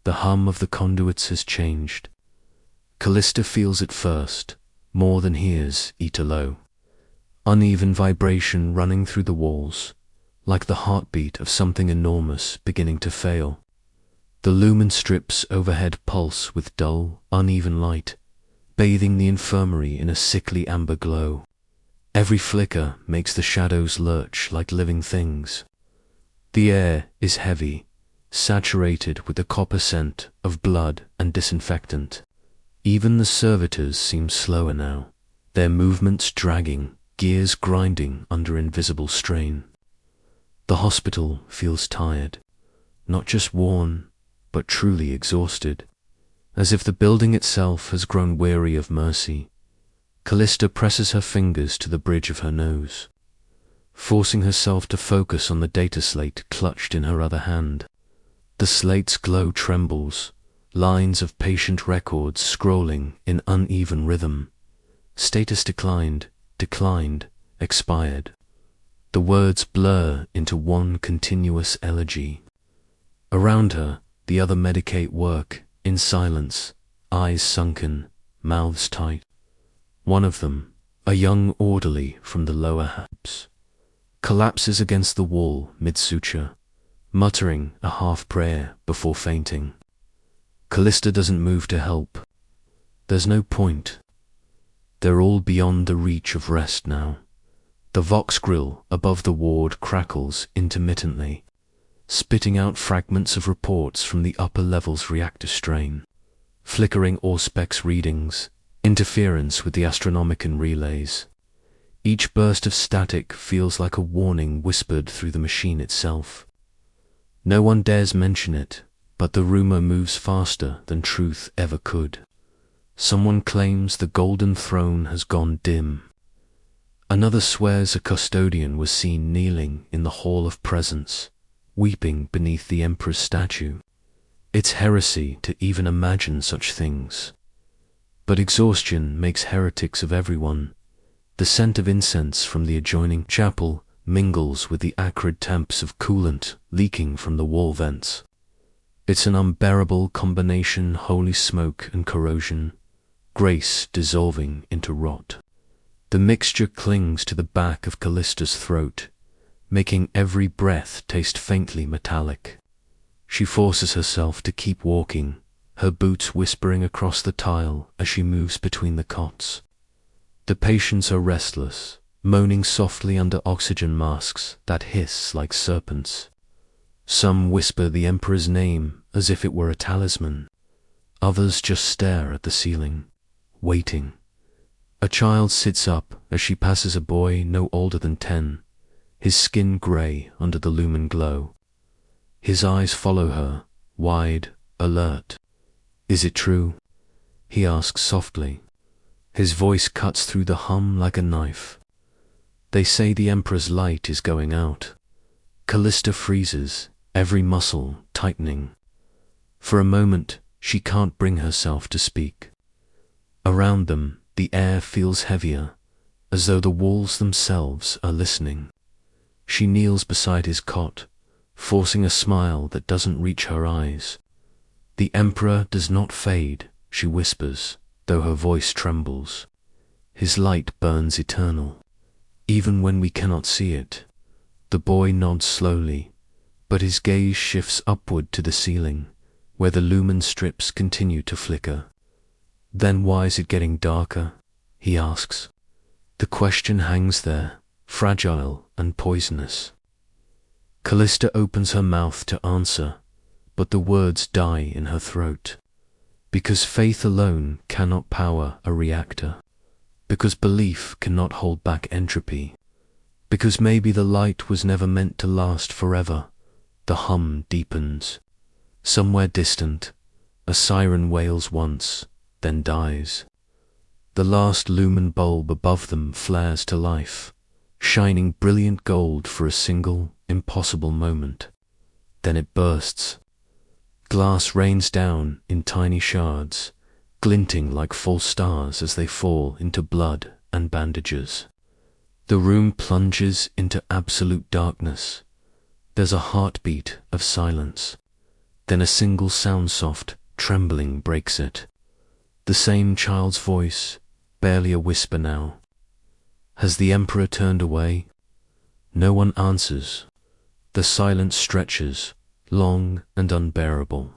The hum of the conduits has changed. Callista feels it first, more than hears Italo. Uneven vibration running through the walls, like the heartbeat of something enormous beginning to fail. The lumen strips overhead pulse with dull, uneven light, bathing the infirmary in a sickly amber glow. Every flicker makes the shadows lurch like living things. The air is heavy, saturated with the copper scent of blood and disinfectant. Even the servitors seem slower now, their movements dragging, gears grinding under invisible strain. The hospital feels tired, not just worn, but truly exhausted, as if the building itself has grown weary of mercy. Callista presses her fingers to the bridge of her nose, forcing herself to focus on the data slate clutched in her other hand. The slate's glow trembles, lines of patient records scrolling in uneven rhythm. Status declined, expired. The words blur into one continuous elegy. Around her, the other medicate work, in silence, eyes sunken, mouths tight. One of them, a young orderly from the lower haps, collapses against the wall mid-suture, muttering a half-prayer before fainting. Callista doesn't move to help. There's no point. They're all beyond the reach of rest now. The Vox grill above the ward crackles intermittently, spitting out fragments of reports from the upper level's reactor strain, flickering Auspex readings, interference with the Astronomicon relays. Each burst of static feels like a warning whispered through the machine itself. No one dares mention it, but the rumor moves faster than truth ever could. Someone claims the Golden Throne has gone dim. Another swears a custodian was seen kneeling in the Hall of Presence, weeping beneath the Emperor's statue. It's heresy to even imagine such things. But exhaustion makes heretics of everyone. The scent of incense from the adjoining chapel mingles with the acrid temps of coolant leaking from the wall vents. It's an unbearable combination, holy smoke and corrosion, grace dissolving into rot. The mixture clings to the back of Callista's throat, making every breath taste faintly metallic. She forces herself to keep walking, her boots whispering across the tile as she moves between the cots. The patients are restless, moaning softly under oxygen masks that hiss like serpents. Some whisper the Emperor's name as if it were a talisman. Others just stare at the ceiling, waiting. A child sits up as she passes a boy no older than 10, his skin grey under the lumen glow. His eyes follow her, wide, alert. "Is it true?" he asks softly. His voice cuts through the hum like a knife. They say the Emperor's light is going out. Callista freezes, every muscle tightening. For a moment, she can't bring herself to speak. Around them, the air feels heavier, as though the walls themselves are listening. She kneels beside his cot, forcing a smile that doesn't reach her eyes. The Emperor does not fade, she whispers, though her voice trembles. His light burns eternal, even when we cannot see it. The boy nods slowly, but his gaze shifts upward to the ceiling, where the lumen strips continue to flicker. Then why is it getting darker? He asks. The question hangs there, fragile and poisonous. Callista opens her mouth to answer, but the words die in her throat. Because faith alone cannot power a reactor. Because belief cannot hold back entropy. Because maybe the light was never meant to last forever. The hum deepens. Somewhere distant, a siren wails once, then dies. The last lumen bulb above them flares to life, shining brilliant gold for a single, impossible moment. Then it bursts. Glass rains down in tiny shards, glinting like false stars as they fall into blood and bandages. The room plunges into absolute darkness. There's a heartbeat of silence. Then a single sound, soft, trembling, breaks it. The same child's voice, barely a whisper now. Has the Emperor turned away? No one answers. The silence stretches, long and unbearable.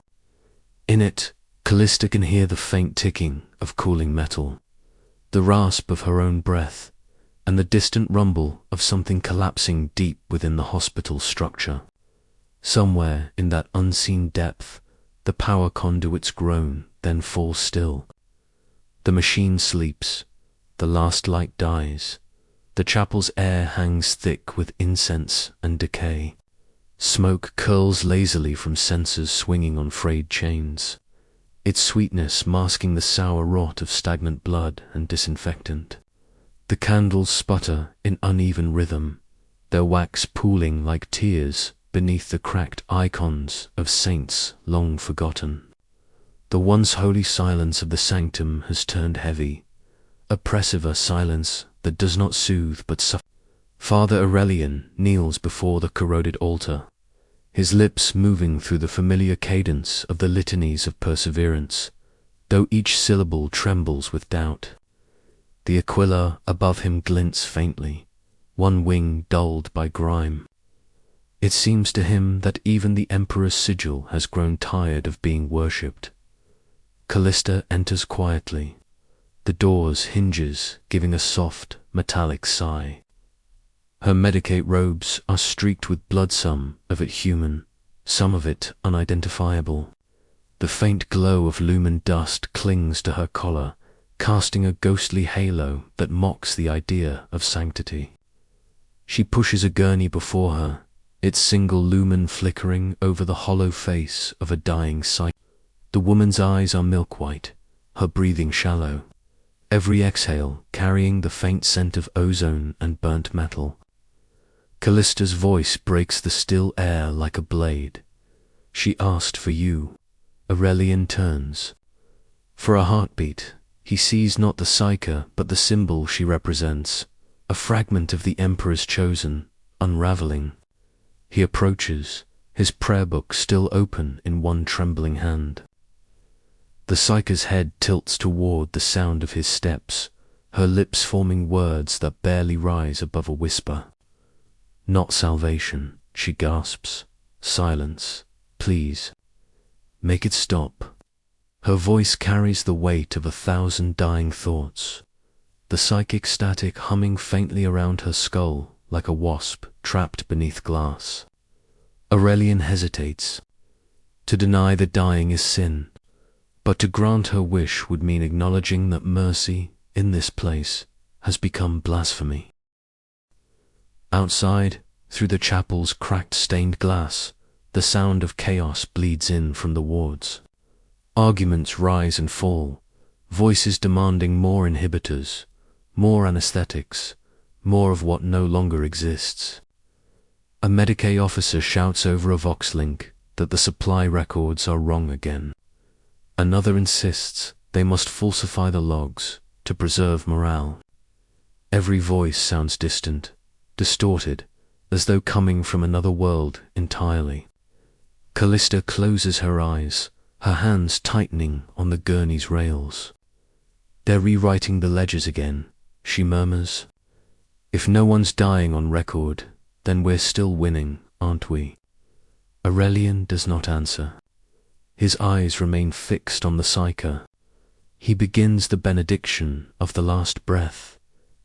In it, Callista can hear the faint ticking of cooling metal, the rasp of her own breath, and the distant rumble of something collapsing deep within the hospital structure. Somewhere in that unseen depth, the power conduits groan, then fall still. The machine sleeps, the last light dies, the chapel's air hangs thick with incense and decay. Smoke curls lazily from censers swinging on frayed chains, its sweetness masking the sour rot of stagnant blood and disinfectant. The candles sputter in uneven rhythm, their wax pooling like tears beneath the cracked icons of saints long forgotten. The once holy silence of the sanctum has turned heavy, oppressive a silence that does not soothe but suffers. Father Aurelian kneels before the corroded altar, his lips moving through the familiar cadence of the litanies of perseverance, though each syllable trembles with doubt. The aquila above him glints faintly, one wing dulled by grime. It seems to him that even the Emperor's sigil has grown tired of being worshipped. Callista enters quietly, the door's hinges giving a soft, metallic sigh. Her medicate robes are streaked with blood, some of it human, some of it unidentifiable. The faint glow of lumen dust clings to her collar, casting a ghostly halo that mocks the idea of sanctity. She pushes a gurney before her, its single lumen flickering over the hollow face of a dying sight. The woman's eyes are milk-white, her breathing shallow, every exhale carrying the faint scent of ozone and burnt metal. Callista's voice breaks the still air like a blade. She asked for you. Aurelian turns. For a heartbeat, he sees not the psyche but the symbol she represents, a fragment of the Emperor's chosen, unraveling. He approaches, his prayer book still open in one trembling hand. The psyche's head tilts toward the sound of his steps, her lips forming words that barely rise above a whisper. Not salvation, she gasps. Silence, please. Make it stop. Her voice carries the weight of 1,000 dying thoughts, the psychic static humming faintly around her skull like a wasp trapped beneath glass. Aurelian hesitates. To deny the dying is sin, but to grant her wish would mean acknowledging that mercy, in this place, has become blasphemy. Outside, through the chapel's cracked stained glass, the sound of chaos bleeds in from the wards. Arguments rise and fall, voices demanding more inhibitors, more anesthetics, more of what no longer exists. A Medicaid officer shouts over a Vox link that the supply records are wrong again. Another insists they must falsify the logs to preserve morale. Every voice sounds distant, distorted, as though coming from another world entirely. Callista closes her eyes, her hands tightening on the gurney's rails. "They're rewriting the ledgers again," she murmurs. "If no one's dying on record, then we're still winning, aren't we?" Aurelian does not answer. His eyes remain fixed on the Psyker. He begins the benediction of the last breath,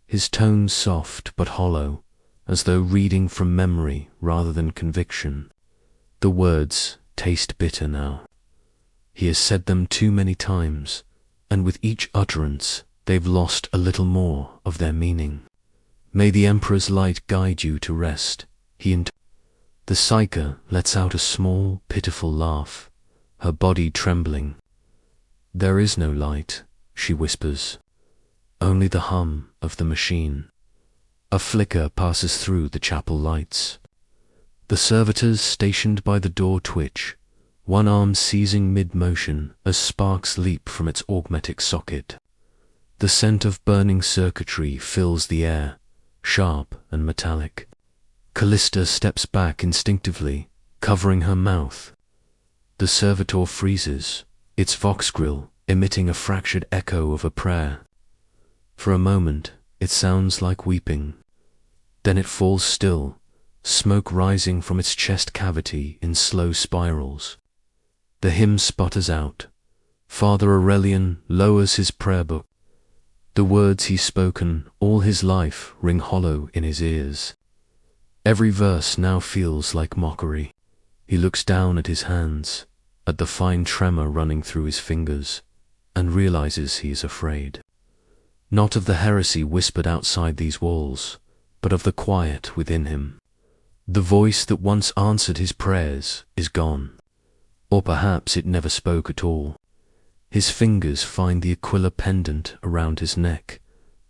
his tones soft but hollow, as though reading from memory rather than conviction. The words taste bitter now. He has said them too many times, and with each utterance they've lost a little more of their meaning. "May the Emperor's light guide you to rest," The Psyker lets out a small, pitiful laugh, her body trembling. "There is no light," she whispers. "Only the hum of the machine." A flicker passes through the chapel lights. The servitors stationed by the door twitch, one arm seizing mid-motion as sparks leap from its augmetic socket. The scent of burning circuitry fills the air, sharp and metallic. Callista steps back instinctively, covering her mouth. The servitor freezes, its vox grill emitting a fractured echo of a prayer. For a moment, it sounds like weeping. Then it falls still, smoke rising from its chest cavity in slow spirals. The hymn sputters out. Father Aurelian lowers his prayer book. The words he's spoken all his life ring hollow in his ears. Every verse now feels like mockery. He looks down at his hands, at the fine tremor running through his fingers, and realizes he is afraid. Not of the heresy whispered outside these walls, but of the quiet within him. The voice that once answered his prayers is gone. Or perhaps it never spoke at all. His fingers find the Aquila pendant around his neck,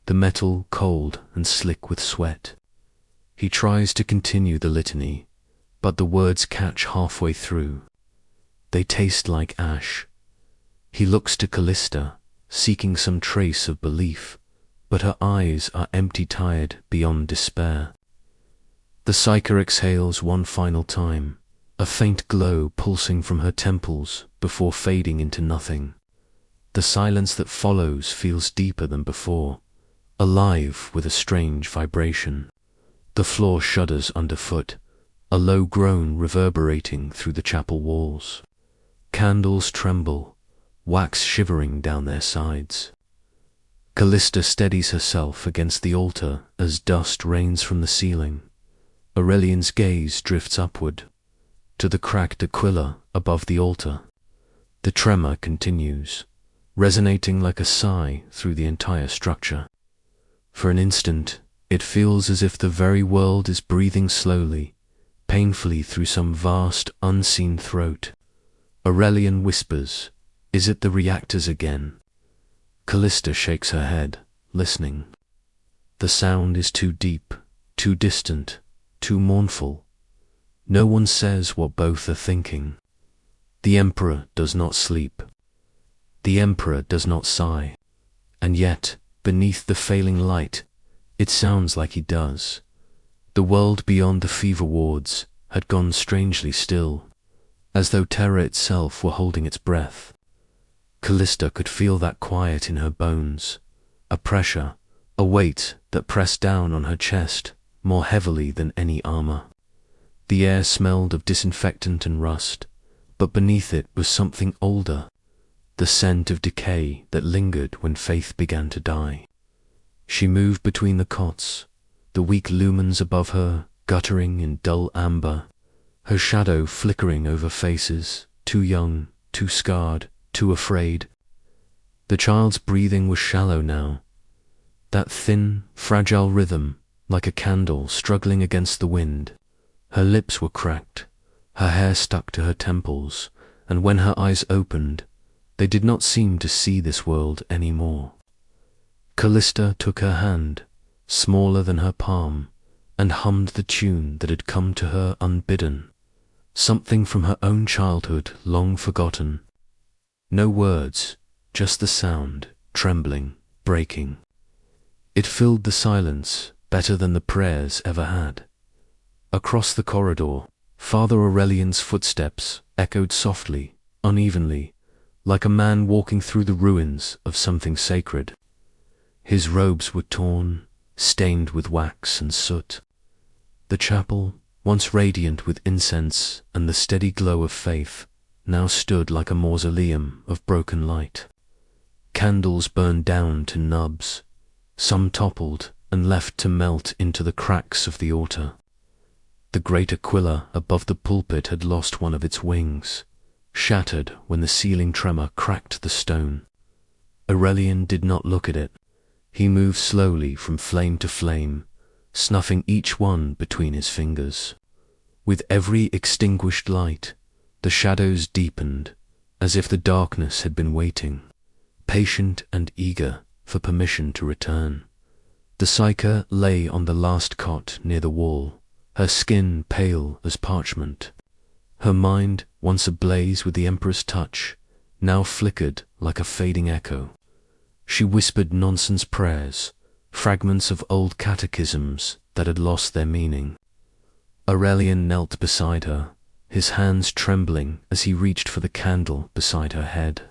the metal cold and slick with sweat. He tries to continue the litany, but the words catch halfway through. They taste like ash. He looks to Callista, seeking some trace of belief, but her eyes are empty-tired beyond despair. The Psyker exhales one final time, a faint glow pulsing from her temples before fading into nothing. The silence that follows feels deeper than before, alive with a strange vibration. The floor shudders underfoot, a low groan reverberating through the chapel walls. Candles tremble, wax shivering down their sides. Callista steadies herself against the altar as dust rains from the ceiling. Aurelian's gaze drifts upward, to the cracked Aquila above the altar. The tremor continues, resonating like a sigh through the entire structure. For an instant, it feels as if the very world is breathing slowly, painfully through some vast, unseen throat. Aurelian whispers, "Is it the reactors again?" Callista shakes her head, listening. The sound is too deep, too distant, too mournful. No one says what both are thinking. The Emperor does not sleep. The Emperor does not sigh. And yet, beneath the failing light, it sounds like he does. The world beyond the fever wards had gone strangely still, as though Terra itself were holding its breath. Callista could feel that quiet in her bones, a pressure, a weight that pressed down on her chest more heavily than any armor. The air smelled of disinfectant and rust, but beneath it was something older, the scent of decay that lingered when faith began to die. She moved between the cots, the weak lumens above her guttering in dull amber, her shadow flickering over faces, too young, too scarred, too afraid. The child's breathing was shallow now, that thin, fragile rhythm like a candle struggling against the wind. Her lips were cracked, her hair stuck to her temples, and when her eyes opened, they did not seem to see this world any more. Callista took her hand, smaller than her palm, and hummed the tune that had come to her unbidden, something from her own childhood long forgotten. No words, just the sound, trembling, breaking. It filled the silence better than the prayers ever had. Across the corridor, Father Aurelian's footsteps echoed softly, unevenly, like a man walking through the ruins of something sacred. His robes were torn, stained with wax and soot. The chapel, once radiant with incense and the steady glow of faith, now stood like a mausoleum of broken light. Candles burned down to nubs, some toppled and left to melt into the cracks of the altar. The great aquila above the pulpit had lost one of its wings, shattered when the ceiling tremor cracked the stone. Aurelian did not look at it. He moved slowly from flame to flame, snuffing each one between his fingers. With every extinguished light, the shadows deepened, as if the darkness had been waiting, patient and eager for permission to return. The psyche lay on the last cot near the wall, her skin pale as parchment. Her mind, once ablaze with the Emperor's touch, now flickered like a fading echo. She whispered nonsense prayers, fragments of old catechisms that had lost their meaning. Aurelian knelt beside her, his hands trembling as he reached for the candle beside her head.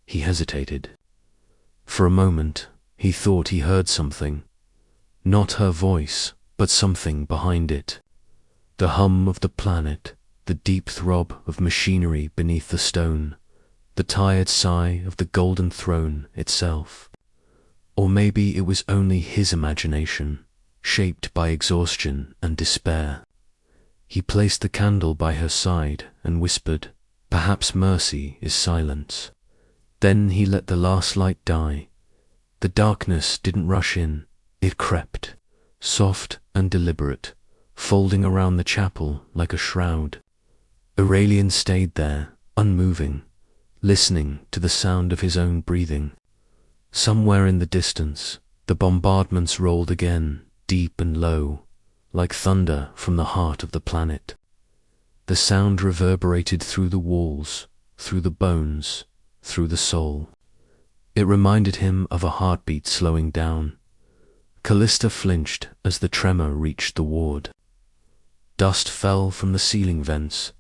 He hesitated. For a moment, he thought he heard something. Not her voice, but something behind it. The hum of the planet, the deep throb of machinery beneath the stone, the tired sigh of the golden throne itself. Or maybe it was only his imagination, shaped by exhaustion and despair. He placed the candle by her side and whispered, "Perhaps mercy is silence." Then he let the last light die. The darkness didn't rush in, it crept, soft and deliberate, folding around the chapel like a shroud. Aurelian stayed there, unmoving, listening to the sound of his own breathing. Somewhere in the distance, the bombardments rolled again, deep and low, like thunder from the heart of the planet. The sound reverberated through the walls, through the bones, through the soul. It reminded him of a heartbeat slowing down. Callista flinched as the tremor reached the ward. Dust fell from the ceiling vents,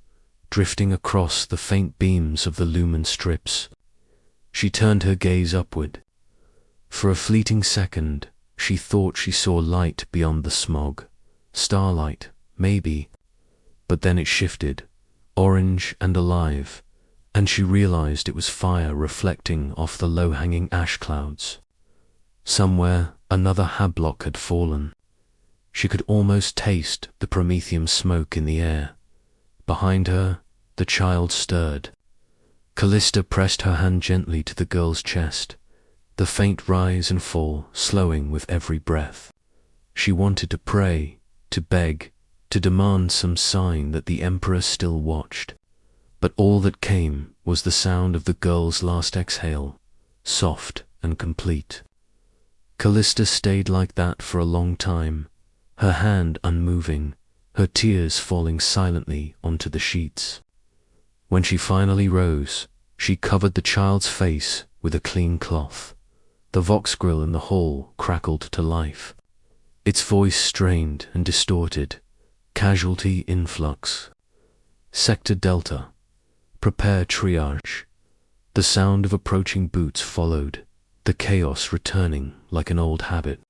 drifting across the faint beams of the lumen strips. She turned her gaze upward. For a fleeting second, she thought she saw light beyond the smog. Starlight, maybe. But then it shifted, orange and alive, and she realized it was fire reflecting off the low-hanging ash clouds. Somewhere, another hablock had fallen. She could almost taste the promethium smoke in the air. Behind her, the child stirred. Callista pressed her hand gently to the girl's chest, the faint rise and fall slowing with every breath. She wanted to pray, to beg, to demand some sign that the Emperor still watched. But all that came was the sound of the girl's last exhale, soft and complete. Callista stayed like that for a long time, her hand unmoving, her tears falling silently onto the sheets. When she finally rose, she covered the child's face with a clean cloth. The vox grill in the hall crackled to life. Its voice strained and distorted. Casualty influx. Sector Delta. Prepare triage. The sound of approaching boots followed, the chaos returning like an old habit.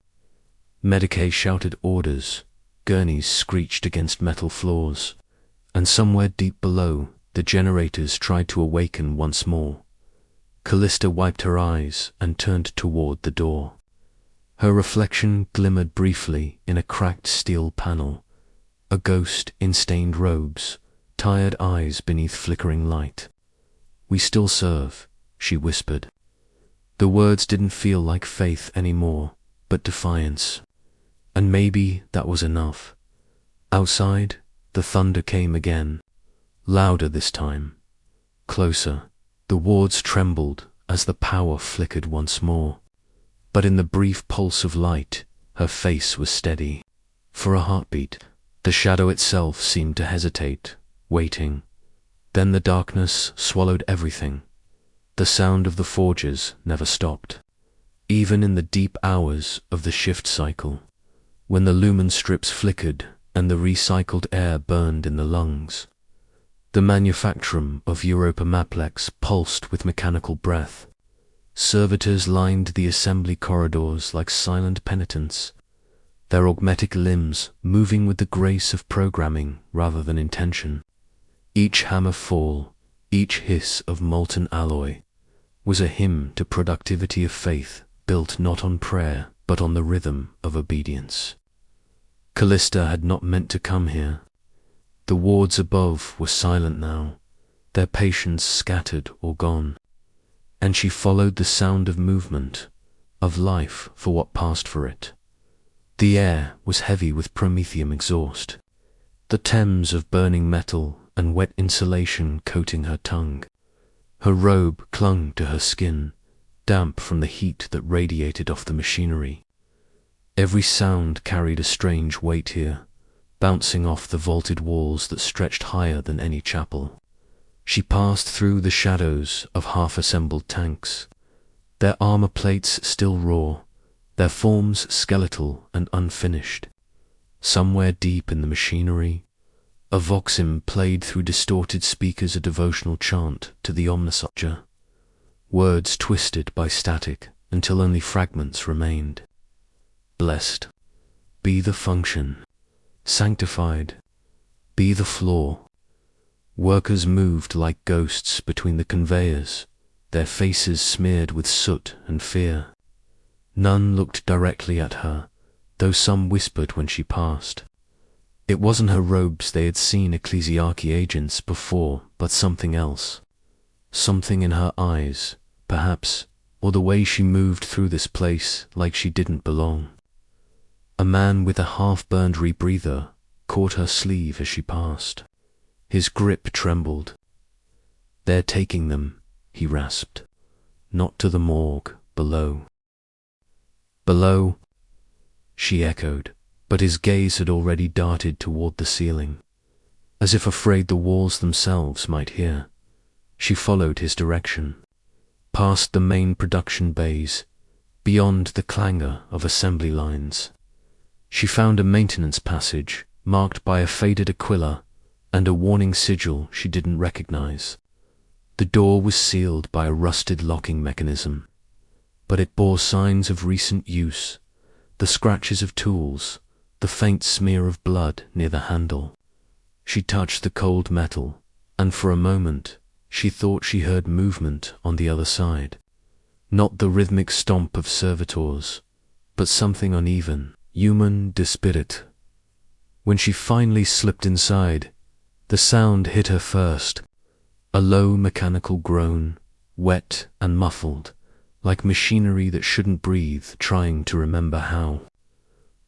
Medicae shouted orders, gurneys screeched against metal floors, and somewhere deep below, the generators tried to awaken once more. Callista wiped her eyes and turned toward the door. Her reflection glimmered briefly in a cracked steel panel, a ghost in stained robes, tired eyes beneath flickering light. "We still serve," she whispered. The words didn't feel like faith anymore, but defiance. And maybe that was enough. Outside, the thunder came again, louder this time, closer. The wards trembled as the power flickered once more. But in the brief pulse of light, Her face was steady. For a heartbeat, the shadow itself seemed to hesitate, waiting. Then the darkness swallowed everything. The sound of the forges never stopped. Even in the deep hours of the shift cycle, when the lumen strips flickered and the recycled air burned in the lungs, the manufactorum of Europa Maplex pulsed with mechanical breath. Servitors lined the assembly corridors like silent penitents, their augmetic limbs moving with the grace of programming rather than intention. Each hammer fall, each hiss of molten alloy, was a hymn to productivity of faith built not on prayer but on the rhythm of obedience. Callista had not meant to come here. The wards above were silent now, their patients scattered or gone, and she followed the sound of movement, of life for what passed for it. The air was heavy with promethium exhaust, the Thames of burning metal and wet insulation coating her tongue. Her robe clung to her skin, damp from the heat that radiated off the machinery. Every sound carried a strange weight here, bouncing off the vaulted walls that stretched higher than any chapel. She passed through the shadows of half-assembled tanks, their armor plates still raw, their forms skeletal and unfinished. Somewhere deep in the machinery, a voxim played through distorted speakers a devotional chant to the Omnisager, words twisted by static until only fragments remained. Blessed be the function, sanctified be the floor. Workers moved like ghosts between the conveyors, their faces smeared with soot and fear. None looked directly at her, though some whispered when she passed. It wasn't her robes they had seen ecclesiarchy agents before, but something else. Something in her eyes, perhaps, or the way she moved through this place like she didn't belong. A man with a half-burned rebreather caught her sleeve as she passed. His grip trembled. "They're taking them," he rasped. "Not to the morgue, below." "Below?" she echoed, but his gaze had already darted toward the ceiling. As if afraid the walls themselves might hear, she followed his direction, past the main production bays, beyond the clangor of assembly lines. She found a maintenance passage marked by a faded aquila and a warning sigil she didn't recognize. The door was sealed by a rusted locking mechanism, but it bore signs of recent use, the scratches of tools, the faint smear of blood near the handle. She touched the cold metal, and for a moment she thought she heard movement on the other side. Not the rhythmic stomp of servitors, but something uneven, human de spirit. When she finally slipped inside, the sound hit her first, a low mechanical groan, wet and muffled, like machinery that shouldn't breathe trying to remember how.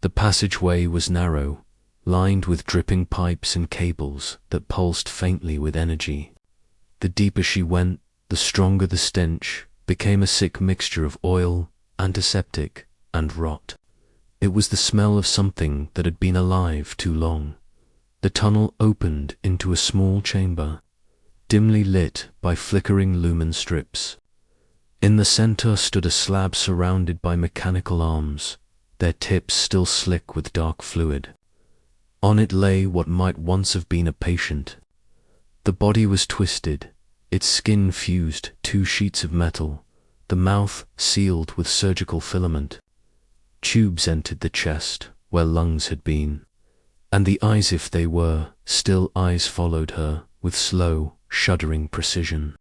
The passageway was narrow, lined with dripping pipes and cables that pulsed faintly with energy. The deeper she went, the stronger the stench became, a sick mixture of oil, antiseptic, and rot. It was the smell of something that had been alive too long. The tunnel opened into a small chamber, dimly lit by flickering lumen strips. In the center stood a slab surrounded by mechanical arms, their tips still slick with dark fluid. On it lay what might once have been a patient. The body was twisted, its skin fused 2 sheets of metal, the mouth sealed with surgical filament. Tubes entered the chest, where lungs had been, and the eyes, if they were still eyes, followed her with slow, shuddering precision.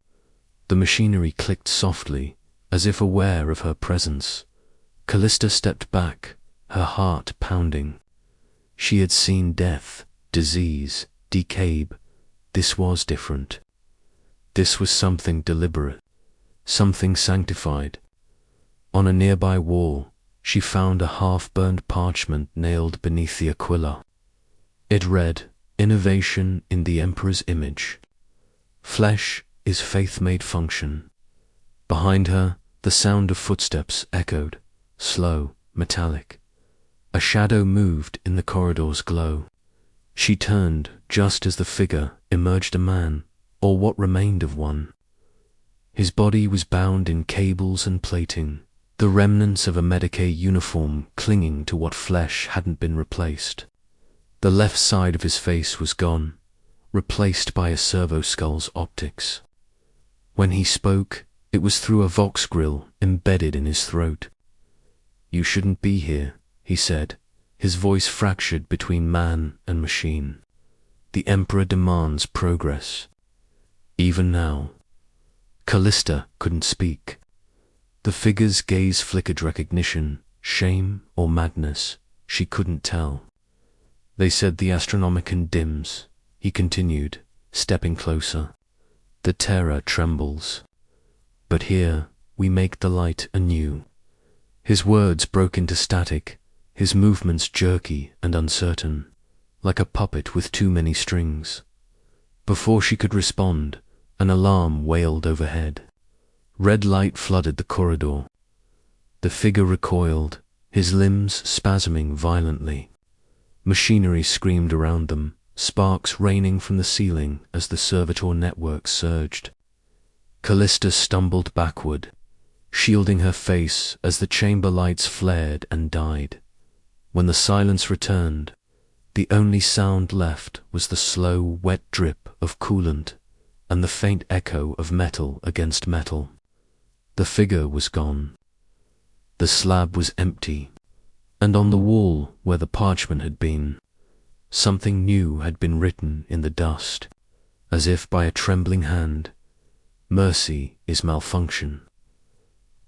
The machinery clicked softly, as if aware of her presence. Callista stepped back, her heart pounding. She had seen death, disease, decay. This was different. This was something deliberate, something sanctified. On a nearby wall, she found a half-burned parchment nailed beneath the aquila. It read, "Innovation in the Emperor's image. Flesh is faith-made function." Behind her, the sound of footsteps echoed, slow, metallic. A shadow moved in the corridor's glow. She turned just as the figure emerged, a man, or what remained of one. His body was bound in cables and plating, the remnants of a Medicaid uniform clinging to what flesh hadn't been replaced. The left side of his face was gone, replaced by a servo skull's optics. When he spoke, it was through a vox grill embedded in his throat. "You shouldn't be here," he said, his voice fractured between man and machine. "The Emperor demands progress. Even now." Callista couldn't speak. The figure's gaze flickered recognition, shame or madness, she couldn't tell. "They said the Astronomicon dims," he continued, stepping closer. "The Terra trembles. But here we make the light anew." His words broke into static, his movements jerky and uncertain, like a puppet with too many strings. Before she could respond, an alarm wailed overhead. Red light flooded the corridor. The figure recoiled, his limbs spasming violently. Machinery screamed around them, sparks raining from the ceiling as the servitor network surged. Callista stumbled backward, shielding her face as the chamber lights flared and died. When the silence returned, the only sound left was the slow, wet drip of coolant and the faint echo of metal against metal. The figure was gone. The slab was empty, and on the wall where the parchment had been, something new had been written in the dust, as if by a trembling hand. "Mercy is malfunction."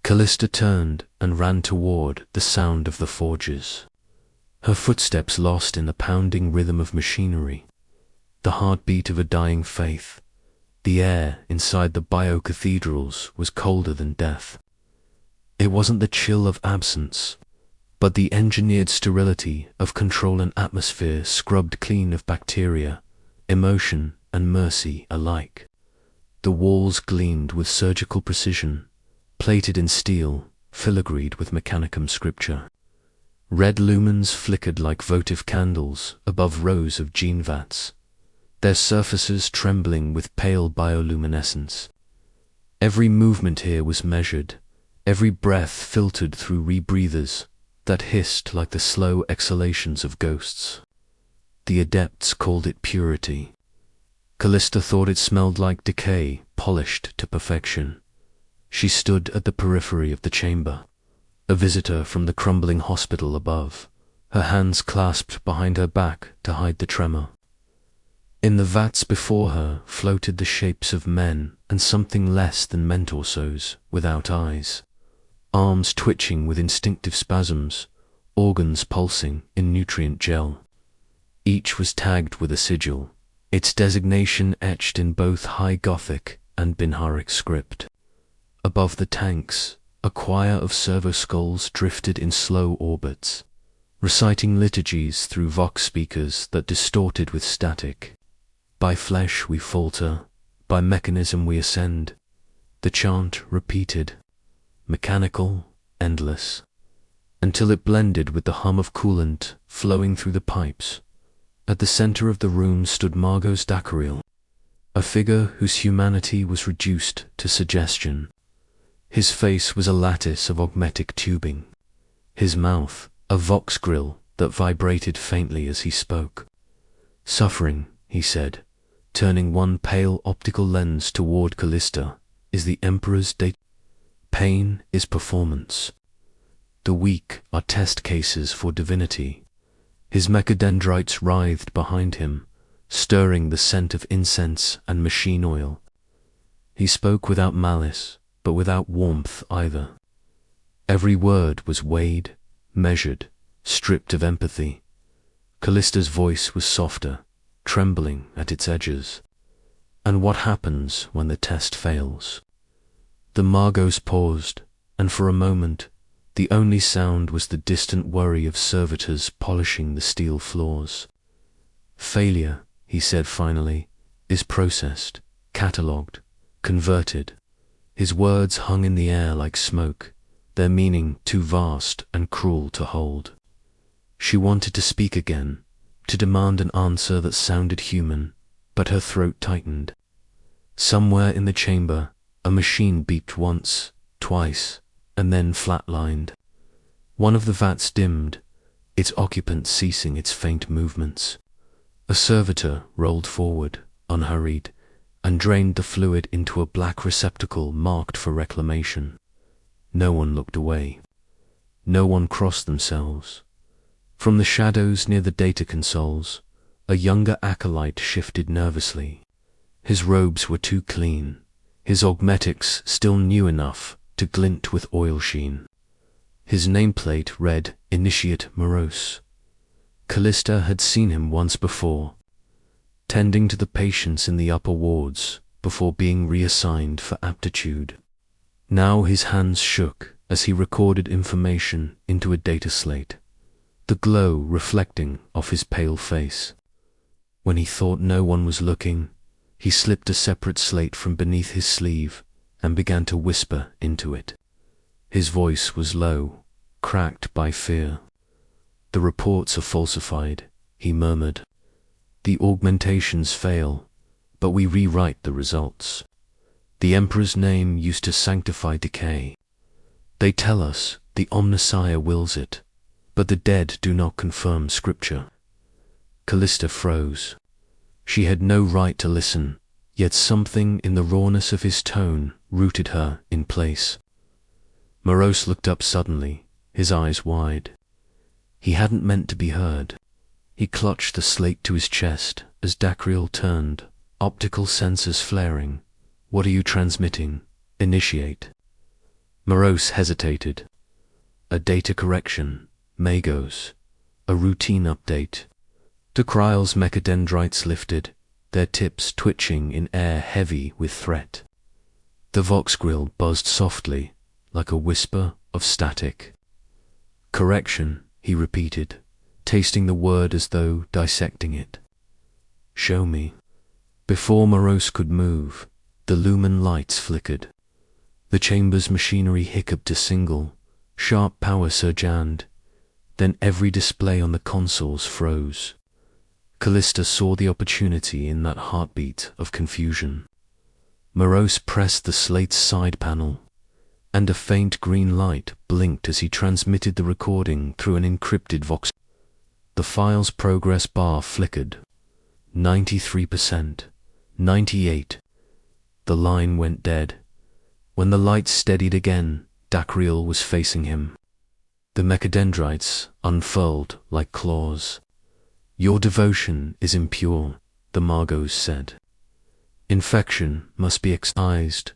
Callista turned and ran toward the sound of the forges. Her footsteps lost in the pounding rhythm of machinery, the heartbeat of a dying faith. The air inside the bio-cathedrals was colder than death. It wasn't the chill of absence, but the engineered sterility of control and atmosphere scrubbed clean of bacteria, emotion and mercy alike. The walls gleamed with surgical precision, plated in steel, filigreed with mechanicum scripture. Red lumens flickered like votive candles above rows of gene vats, their surfaces trembling with pale bioluminescence. Every movement here was measured, every breath filtered through rebreathers that hissed like the slow exhalations of ghosts. The adepts called it purity. Callista thought it smelled like decay, polished to perfection. She stood at the periphery of the chamber, a visitor from the crumbling hospital above, her hands clasped behind her back to hide the tremor. In the vats before her floated the shapes of men and something less than men torsos without eyes, arms twitching with instinctive spasms, organs pulsing in nutrient gel. Each was tagged with a sigil, its designation etched in both High Gothic and Binharic script. Above the tanks, a choir of servo skulls drifted in slow orbits, reciting liturgies through vox speakers that distorted with static. "By flesh we falter, by mechanism we ascend," the chant repeated, mechanical, endless, until it blended with the hum of coolant flowing through the pipes. At the center of the room stood Margot's Dacariel, a figure whose humanity was reduced to suggestion. His face was a lattice of augmetic tubing, his mouth a vox grill that vibrated faintly as he spoke. "Suffering," he said, turning one pale optical lens toward Callista, "is the Emperor's date. Pain is performance. The weak are test cases for divinity." His mechadendrites writhed behind him, stirring the scent of incense and machine oil. He spoke without malice, but without warmth either. Every word was weighed, measured, stripped of empathy. Callista's voice was softer, trembling at its edges. "And what happens when the test fails?" The Margos paused, and for a moment, the only sound was the distant worry of servitors polishing the steel floors. "Failure," he said finally, "is processed, catalogued, converted." His words hung in the air like smoke, their meaning too vast and cruel to hold. She wanted to speak again, to demand an answer that sounded human, but her throat tightened. Somewhere in the chamber, a machine beeped once, twice, and then flatlined. One of the vats dimmed, its occupant ceasing its faint movements. A servitor rolled forward, unhurried, and drained the fluid into a black receptacle marked for reclamation. No one looked away. No one crossed themselves. From the shadows near the data consoles, a younger acolyte shifted nervously. His robes were too clean, his augmetics still new enough to glint with oil sheen. His nameplate read Initiate Morose. Callista had seen him once before, tending to the patients in the upper wards before being reassigned for aptitude. Now his hands shook as he recorded information into a data slate, the glow reflecting off his pale face. When he thought no one was looking, he slipped a separate slate from beneath his sleeve and began to whisper into it. His voice was low, cracked by fear. "The reports are falsified," he murmured. "The augmentations fail, but we rewrite the results. The Emperor's name used to sanctify decay. They tell us the Omnissiah wills it, but the dead do not confirm Scripture." Callista froze. She had no right to listen, yet something in the rawness of his tone rooted her in place. Morose looked up suddenly, his eyes wide. He hadn't meant to be heard. He clutched the slate to his chest as Dacryl turned, optical sensors flaring. "What are you transmitting? Initiate." Morose hesitated. "A data correction, Magos. A routine update." Dakryl's mechadendrites lifted, their tips twitching in air heavy with threat. The Vox grill buzzed softly, like a whisper of static. "Correction," he repeated, tasting the word as though dissecting it. "Show me." Before Morose could move, the lumen lights flickered. The chamber's machinery hiccuped a single, sharp power surge and then every display on the consoles froze. Callista saw the opportunity in that heartbeat of confusion. Morose pressed the slate's side panel, and a faint green light blinked as he transmitted the recording through an encrypted Vox. The file's progress bar flickered. 93%, 98%. The line went dead. When the light steadied again, Dacryl was facing him. The mechadendrites unfurled like claws. "Your devotion is impure," the Magos said. "Infection must be excised."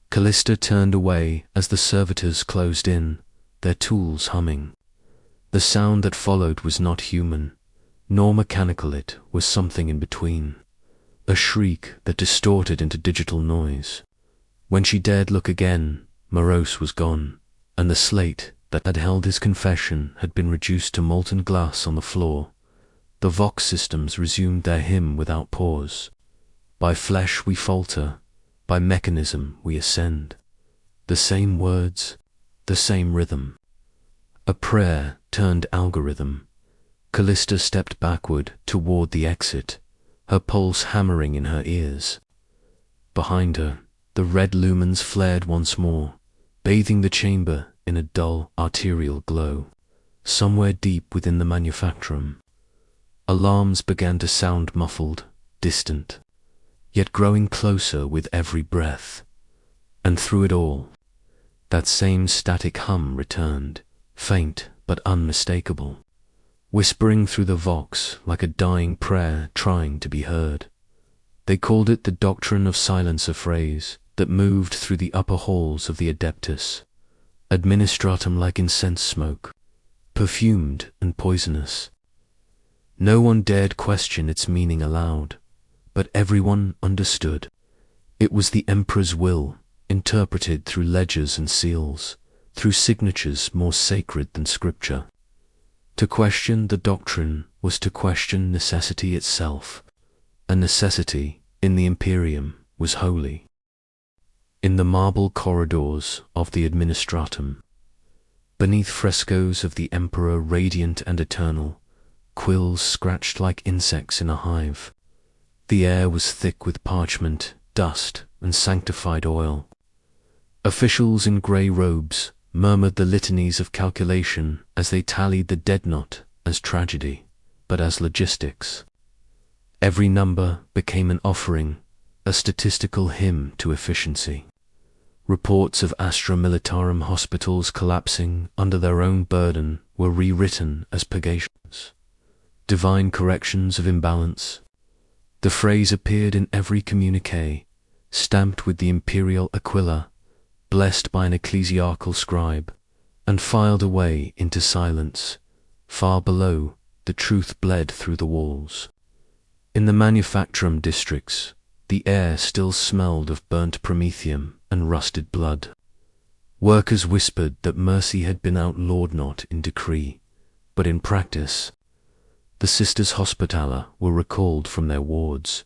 Callista turned away as the servitors closed in, their tools humming. The sound that followed was not human, nor mechanical. It was something in between. A shriek that distorted into digital noise. When she dared look again, Morose was gone, and the slate that had held his confession had been reduced to molten glass on the floor. The Vox systems resumed their hymn without pause. "By flesh we falter, by mechanism we ascend." The same words, the same rhythm. A prayer turned algorithm. Callista stepped backward toward the exit, her pulse hammering in her ears. Behind her, the red lumens flared once more, bathing the chamber in a dull arterial glow. Somewhere deep within the manufactorum, alarms began to sound muffled, distant, yet growing closer with every breath. And through it all, that same static hum returned, faint but unmistakable, whispering through the Vox like a dying prayer trying to be heard. They called it the doctrine of silence, a phrase that moved through the upper halls of the Adeptus, administratum like incense smoke, perfumed and poisonous. No one dared question its meaning aloud, but everyone understood. It was the Emperor's will, interpreted through ledgers and seals, through signatures more sacred than Scripture. To question the doctrine was to question necessity itself, and necessity in the Imperium was holy. In the marble corridors of the administratum, Beneath frescoes of the Emperor radiant and eternal, quills scratched like insects in a hive. The air was thick with parchment, dust, and sanctified oil. Officials in grey robes murmured the litanies of calculation as they tallied the dead not as tragedy, but as logistics. Every number became an offering, a statistical hymn to efficiency. Reports of Astra Militarum hospitals collapsing under their own burden were rewritten as purgations. Divine corrections of imbalance. The phrase appeared in every communiqué, stamped with the Imperial aquila, blessed by an ecclesiarchal scribe, and filed away into silence. Far below, the truth bled through the walls. In the manufacturum districts, the air still smelled of burnt promethium and rusted blood. Workers whispered that mercy had been outlawed not in decree, but in practice. The Sisters Hospitaller were recalled from their wards,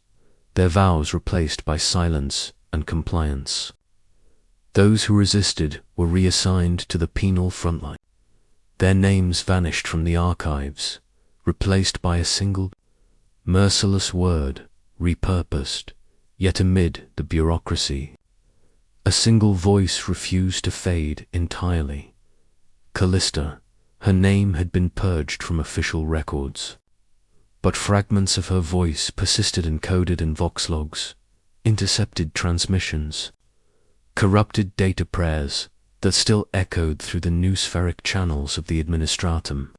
their vows replaced by silence and compliance. Those who resisted were reassigned to the penal frontline. Their names vanished from the archives, replaced by a single, merciless word, repurposed, yet amid the bureaucracy. A single voice refused to fade entirely. Callista, her name had been purged from official records. But fragments of her voice persisted encoded in vox logs, intercepted transmissions, corrupted data prayers that still echoed through the noospheric channels of the administratum.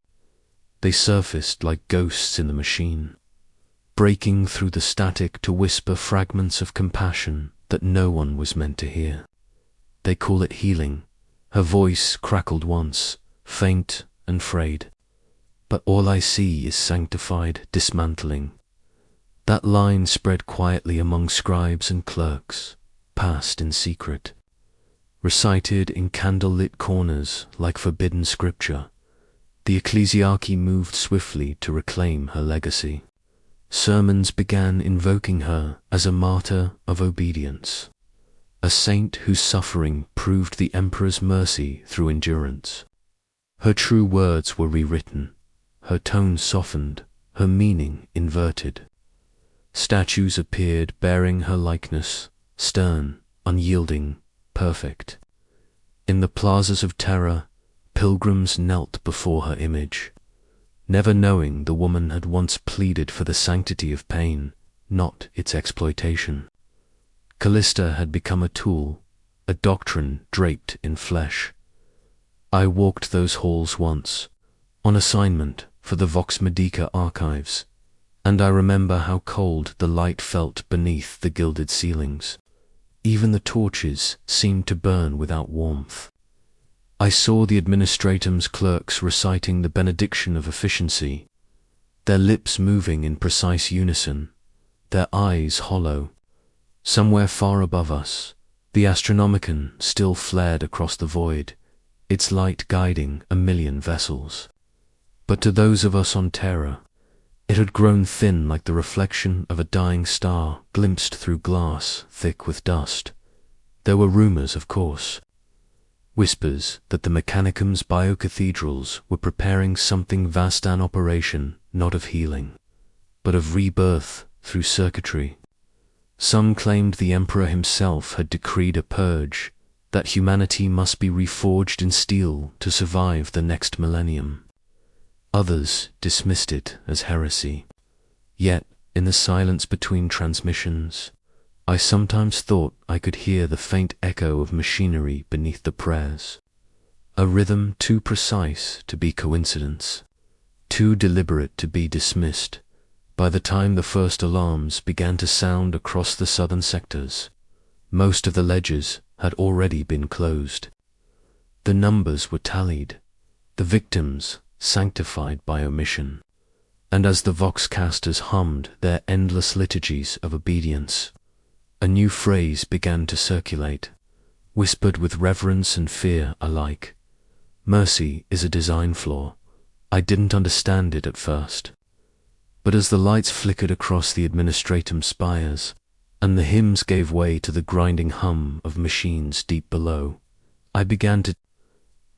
They surfaced like ghosts in the machine, breaking through the static to whisper fragments of compassion that no one was meant to hear. They call it healing. Her voice crackled once, faint and frayed. But all I see is sanctified dismantling. That line spread quietly among scribes and clerks, passed in secret, recited in candle-lit corners like forbidden scripture. The ecclesiarchy moved swiftly to reclaim her legacy. Sermons began invoking her as a martyr of obedience, a saint whose suffering proved the emperor's mercy through endurance. Her true words were rewritten, her tone softened, her meaning inverted. Statues appeared bearing her likeness, stern, unyielding, perfect. In the plazas of Terra, pilgrims knelt before her image, never knowing the woman had once pleaded for the sanctity of pain, not its exploitation. Callista had become a tool, a doctrine draped in flesh. I walked those halls once, on assignment for the Vox Medica archives, and I remember how cold the light felt beneath the gilded ceilings. Even the torches seemed to burn without warmth. I saw the administratum's clerks reciting the benediction of efficiency, their lips moving in precise unison, their eyes hollow. Somewhere far above us, the Astronomicon still flared across the void, its light guiding a million vessels. But to those of us on Terra, it had grown thin like the reflection of a dying star glimpsed through glass thick with dust. There were rumors, of course. Whispers that the Mechanicum's biocathedrals were preparing something vast an operation, not of healing, but of rebirth through circuitry. Some claimed the Emperor himself had decreed a purge, that humanity must be reforged in steel to survive the next millennium. Others dismissed it as heresy. Yet, in the silence between transmissions, I sometimes thought I could hear the faint echo of machinery beneath the prayers, a rhythm too precise to be coincidence, too deliberate to be dismissed. By the time the first alarms began to sound across the southern sectors, most of the ledgers had already been closed. The numbers were tallied, the victims sanctified by omission, and as the voxcasters hummed their endless liturgies of obedience, a new phrase began to circulate, whispered with reverence and fear alike. Mercy is a design flaw. I didn't understand it at first. But as the lights flickered across the administratum spires, and the hymns gave way to the grinding hum of machines deep below, I began to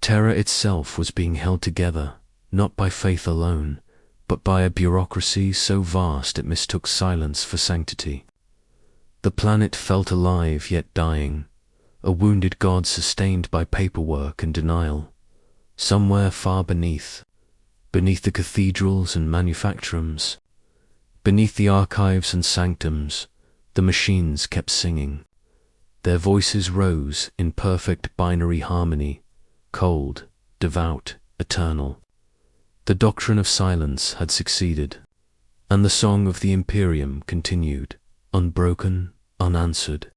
Terra itself was being held together, not by faith alone, but by a bureaucracy so vast it mistook silence for sanctity. The planet felt alive yet dying, a wounded god sustained by paperwork and denial. Somewhere far beneath the cathedrals and manufactorums, beneath the archives and sanctums, the machines kept singing. Their voices rose in perfect binary harmony, cold, devout, eternal. The doctrine of silence had succeeded, and the song of the Imperium continued, unbroken, unanswered.